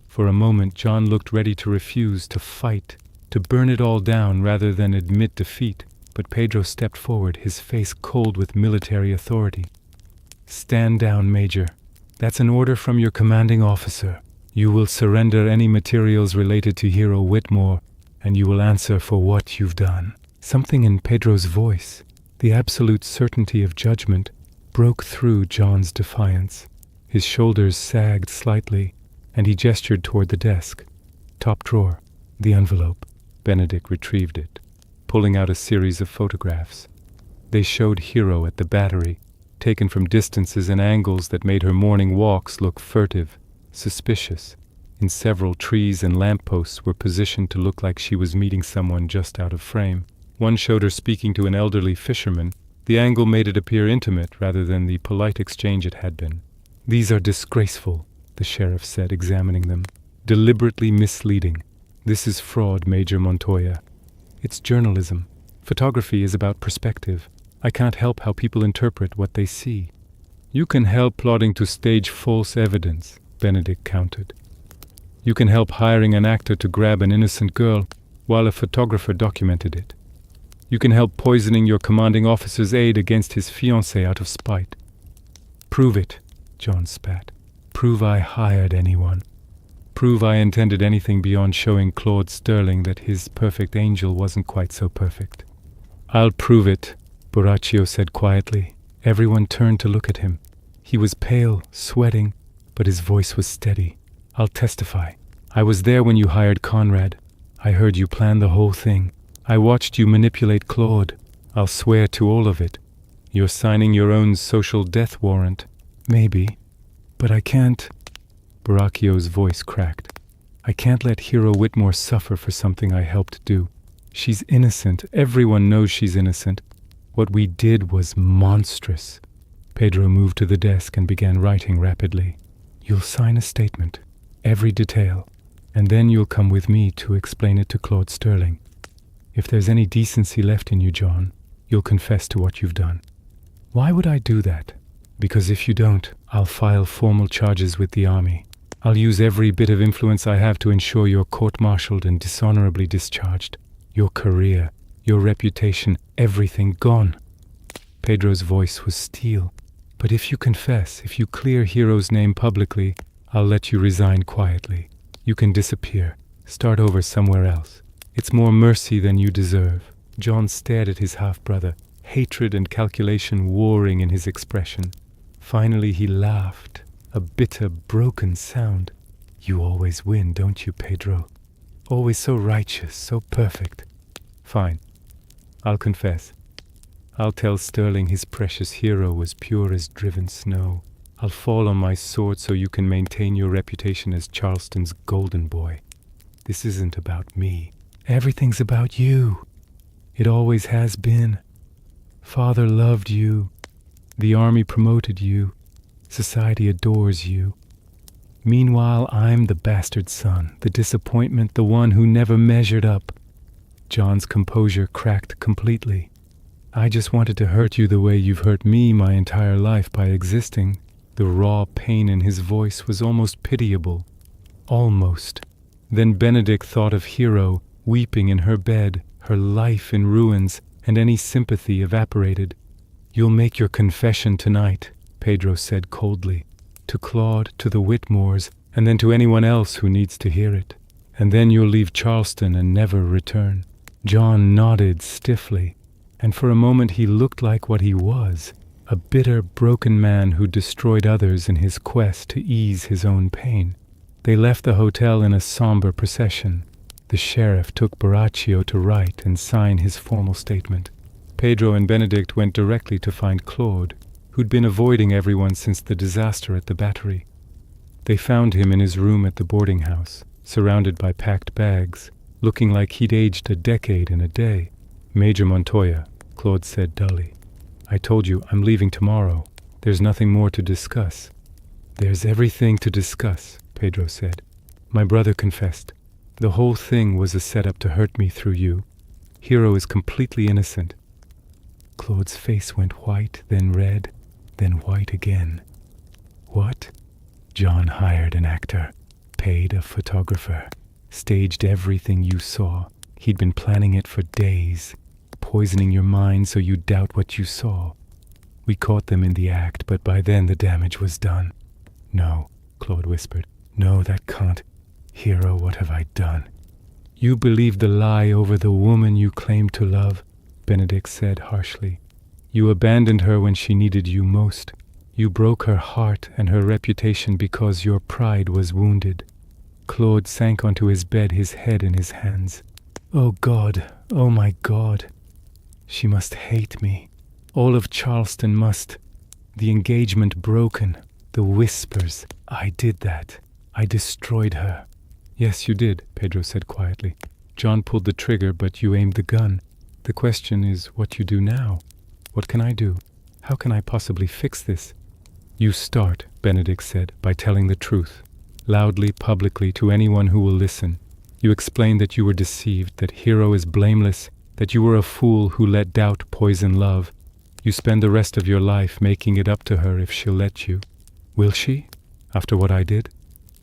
For a moment, John looked ready to refuse, to fight, to burn it all down rather than admit defeat. But Pedro stepped forward, his face cold with military authority. "Stand down, Major. That's an order from your commanding officer. You will surrender any materials related to Hero Whitmore, and you will answer for what you've done." Something in Pedro's voice, the absolute certainty of judgment, broke through John's defiance. His shoulders sagged slightly, and he gestured toward the desk. "Top drawer, the envelope." Benedick retrieved it, pulling out a series of photographs. They showed Hero at the Battery, taken from distances and angles that made her morning walks look furtive, suspicious. In several, trees and lampposts were positioned to look like she was meeting someone just out of frame. One showed her speaking to an elderly fisherman. The angle made it appear intimate rather than the polite exchange it had been. "These are disgraceful," the sheriff said, examining them. "Deliberately misleading. This is fraud, Major Montoya. It's journalism. Photography is about perspective. I can't help how people interpret what they see." "You can help plotting to stage false evidence," Benedick countered. "You can help hiring an actor to grab an innocent girl while a photographer documented it. You can help poisoning your commanding officer's aide against his fiancée out of spite." "Prove it," John spat. "Prove I hired anyone. Prove I intended anything beyond showing Claude Sterling that his perfect angel wasn't quite so perfect." "I'll prove it," Baracchio said quietly. Everyone turned to look at him. He was pale, sweating, but his voice was steady. "I'll testify. I was there when you hired Conrad. I heard you plan the whole thing. I watched you manipulate Claude. I'll swear to all of it. You're signing your own social death warrant." "Maybe, but I can't." Baracchio's voice cracked. "I can't let Hero Whitmore suffer for something I helped do. She's innocent. Everyone knows she's innocent. What we did was monstrous." Pedro moved to the desk and began writing rapidly. "You'll sign a statement, every detail, and then you'll come with me to explain it to Claude Sterling. If there's any decency left in you, John, you'll confess to what you've done." "Why would I do that?" "Because if you don't, I'll file formal charges with the army. I'll use every bit of influence I have to ensure you're court-martialed and dishonorably discharged. Your career, your reputation, everything gone." Pedro's voice was steel. "But if you confess, if you clear Hero's name publicly, I'll let you resign quietly. You can disappear, start over somewhere else. It's more mercy than you deserve." John stared at his half-brother, hatred and calculation warring in his expression. Finally he laughed, a bitter, broken sound. "You always win, don't you, Pedro? Always so righteous, so perfect." "Fine. I'll confess. I'll tell Sterling his precious Hero was pure as driven snow. I'll fall on my sword so you can maintain your reputation as Charleston's golden boy. This isn't about me. Everything's about you. It always has been. Father loved you. The army promoted you. Society adores you. Meanwhile, I'm the bastard son, the disappointment, the one who never measured up." John's composure cracked completely. "I just wanted to hurt you the way you've hurt me my entire life by existing." The raw pain in his voice was almost pitiable. Almost. Then Benedick thought of Hero, weeping in her bed, her life in ruins, and any sympathy evaporated. "You'll make your confession tonight," Pedro said coldly. "To Claude, to the Whitmores, and then to anyone else who needs to hear it. And then you'll leave Charleston and never return." John nodded stiffly, and for a moment he looked like what he was, a bitter, broken man who destroyed others in his quest to ease his own pain. They left the hotel in a somber procession. The sheriff took Borachio to write and sign his formal statement. Pedro and Benedict went directly to find Claude, who'd been avoiding everyone since the disaster at the Battery. They found him in his room at the boarding house, surrounded by packed bags, looking like he'd aged a decade in a day. "Major Montoya," Claude said dully. "I told you I'm leaving tomorrow. There's nothing more to discuss." "There's everything to discuss," Pedro said. "My brother confessed. The whole thing was a setup to hurt me through you. Hero is completely innocent." Claude's face went white, then red, then white again. "What?" "John hired an actor, paid a photographer, staged everything you saw. He'd been planning it for days, poisoning your mind so you doubt what you saw. We caught them in the act, but by then the damage was done." "No," Claude whispered. "No, that can't. Hero, what have I done?" "You believed the lie over the woman you claimed to love," Benedict said harshly. "You abandoned her when she needed you most. You broke her heart and her reputation because your pride was wounded." Claude sank onto his bed, his head in his hands. "Oh God, oh my God. She must hate me. All of Charleston must. The engagement broken, the whispers. I did that. I destroyed her." "Yes, you did," Pedro said quietly. "John pulled the trigger, but you aimed the gun. The question is what you do now. What can I do? How can I possibly fix this?" "You start," Benedict said, "by telling the truth, loudly, publicly, to anyone who will listen. You explain that you were deceived, that Hero is blameless, that you were a fool who let doubt poison love. You spend the rest of your life making it up to her if she'll let you." "Will she? After what I did?"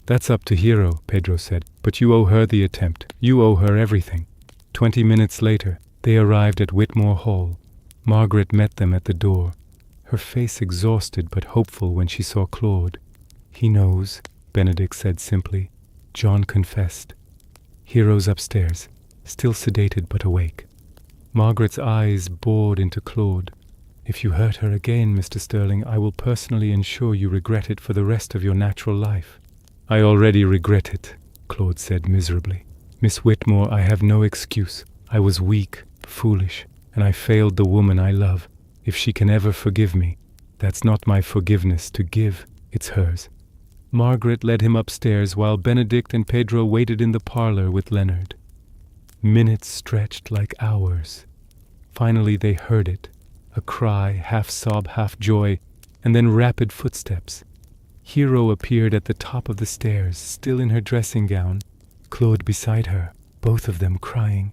"That's up to Hero," Pedro said, "but you owe her the attempt. You owe her everything." 20 minutes later, they arrived at Whitmore Hall. Margaret met them at the door, her face exhausted but hopeful when she saw Claude. "He knows," Benedict said simply. "John confessed. Hero's upstairs, still sedated but awake." Margaret's eyes bored into Claude. "If you hurt her again, Mr. Sterling, I will personally ensure you regret it for the rest of your natural life." "I already regret it," Claude said miserably. "Miss Whitmore, I have no excuse. I was weak, foolish, and I failed the woman I love. If she can ever forgive me, that's not my forgiveness to give, it's hers." Margaret led him upstairs while Benedict and Pedro waited in the parlor with Leonard. Minutes stretched like hours. Finally they heard it, a cry, half sob, half joy, and then rapid footsteps. Hero appeared at the top of the stairs, still in her dressing gown, Claude beside her, both of them crying.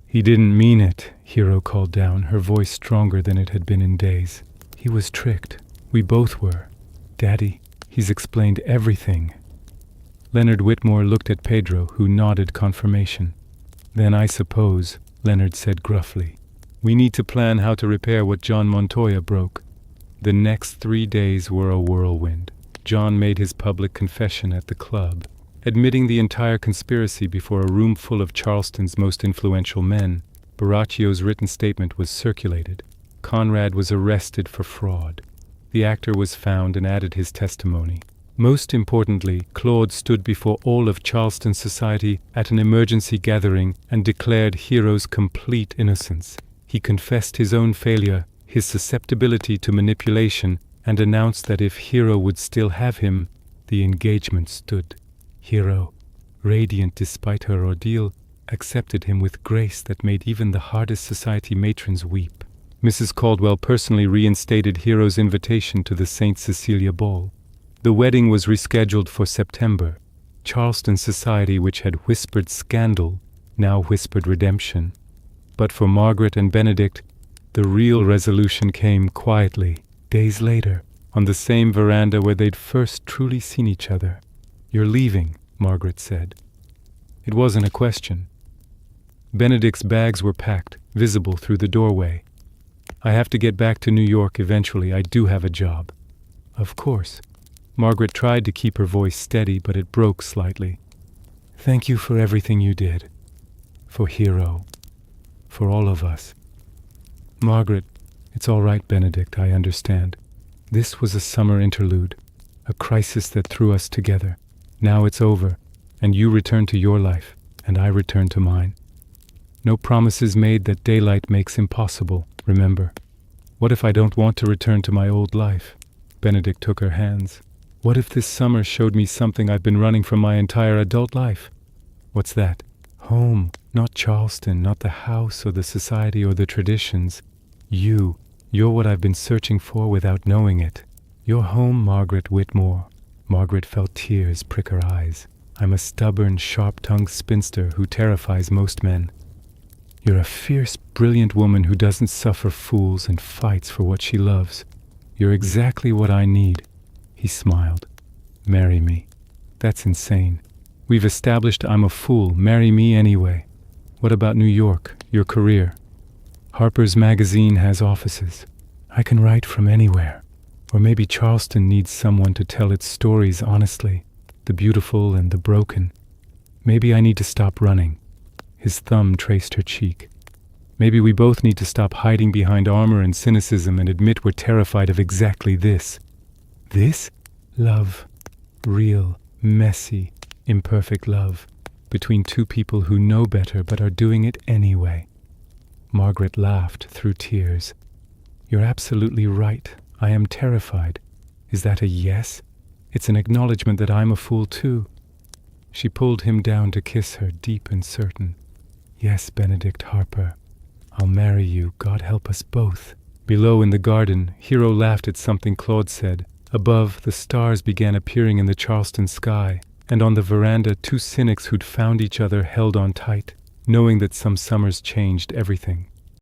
"He didn't mean it," Hero called down, her voice stronger than it had been in days. "He was tricked. We both were. Daddy, he's explained everything." Leonard Whitmore looked at Pedro, who nodded confirmation. "Then I suppose," Leonard said gruffly, "we need to plan how to repair what John Montoya broke." The next 3 days were a whirlwind. John made his public confession at the club, admitting the entire conspiracy before a room full of Charleston's most influential men. Borachio's written statement was circulated. Conrad was arrested for fraud. The actor was found and added his testimony. Most importantly, Claude stood before all of Charleston society at an emergency gathering and declared Hero's complete innocence. He confessed his own failure, his susceptibility to manipulation, and announced that if Hero would still have him, the engagement stood. Hero, radiant despite her ordeal, accepted him with grace that made even the hardest society matrons weep. Mrs. Caldwell personally reinstated Hero's invitation to the St. Cecilia Ball. The wedding was rescheduled for September. Charleston society, which had whispered scandal, now whispered redemption. But for Margaret and Benedict, the real resolution came quietly, days later, on the same veranda where they'd first truly seen each other. "You're leaving," Margaret said. It wasn't a question. Benedict's bags were packed, visible through the doorway. "I have to get back to New York eventually. I do have a job." "Of course." Margaret tried to keep her voice steady, but it broke slightly. "Thank you for everything you did. For Hero. For all of us." "Margaret, it's all right, Benedict, I understand. This was a summer interlude, a crisis that threw us together. Now it's over, and you return to your life, and I return to mine. No promises made that daylight makes impossible, remember. What if I don't want to return to my old life? Benedick took her hands. What if this summer showed me something I've been running from my entire adult life? What's that? Home, not Charleston, not the house or the society or the traditions. You're what I've been searching for without knowing it. You're home, Margaret Whitmore. Margaret felt tears prick her eyes. I'm a stubborn, sharp-tongued spinster who terrifies most men. You're a fierce, brilliant woman who doesn't suffer fools and fights for what she loves. You're exactly what I need. He smiled. Marry me. That's insane. We've established I'm a fool. Marry me anyway. What about New York, your career? Harper's Magazine has offices. I can write from anywhere. Or maybe Charleston needs someone to tell its stories honestly, the beautiful and the broken. Maybe I need to stop running. His thumb traced her cheek. Maybe we both need to stop hiding behind armor and cynicism and admit we're terrified of exactly this. This? Love. Real, messy, imperfect love. Between two people who know better but are doing it anyway. Margaret laughed through tears. You're absolutely right. I am terrified. Is that a yes? It's an acknowledgement that I'm a fool too. She pulled him down to kiss her, deep and certain. Yes, Benedict Harper. I'll marry you, God help us both. Below in the garden, Hero laughed at something Claude said. Above, the stars began appearing in the Charleston sky, and on the veranda, two cynics who'd found each other held on tight, knowing that some summers changed everything.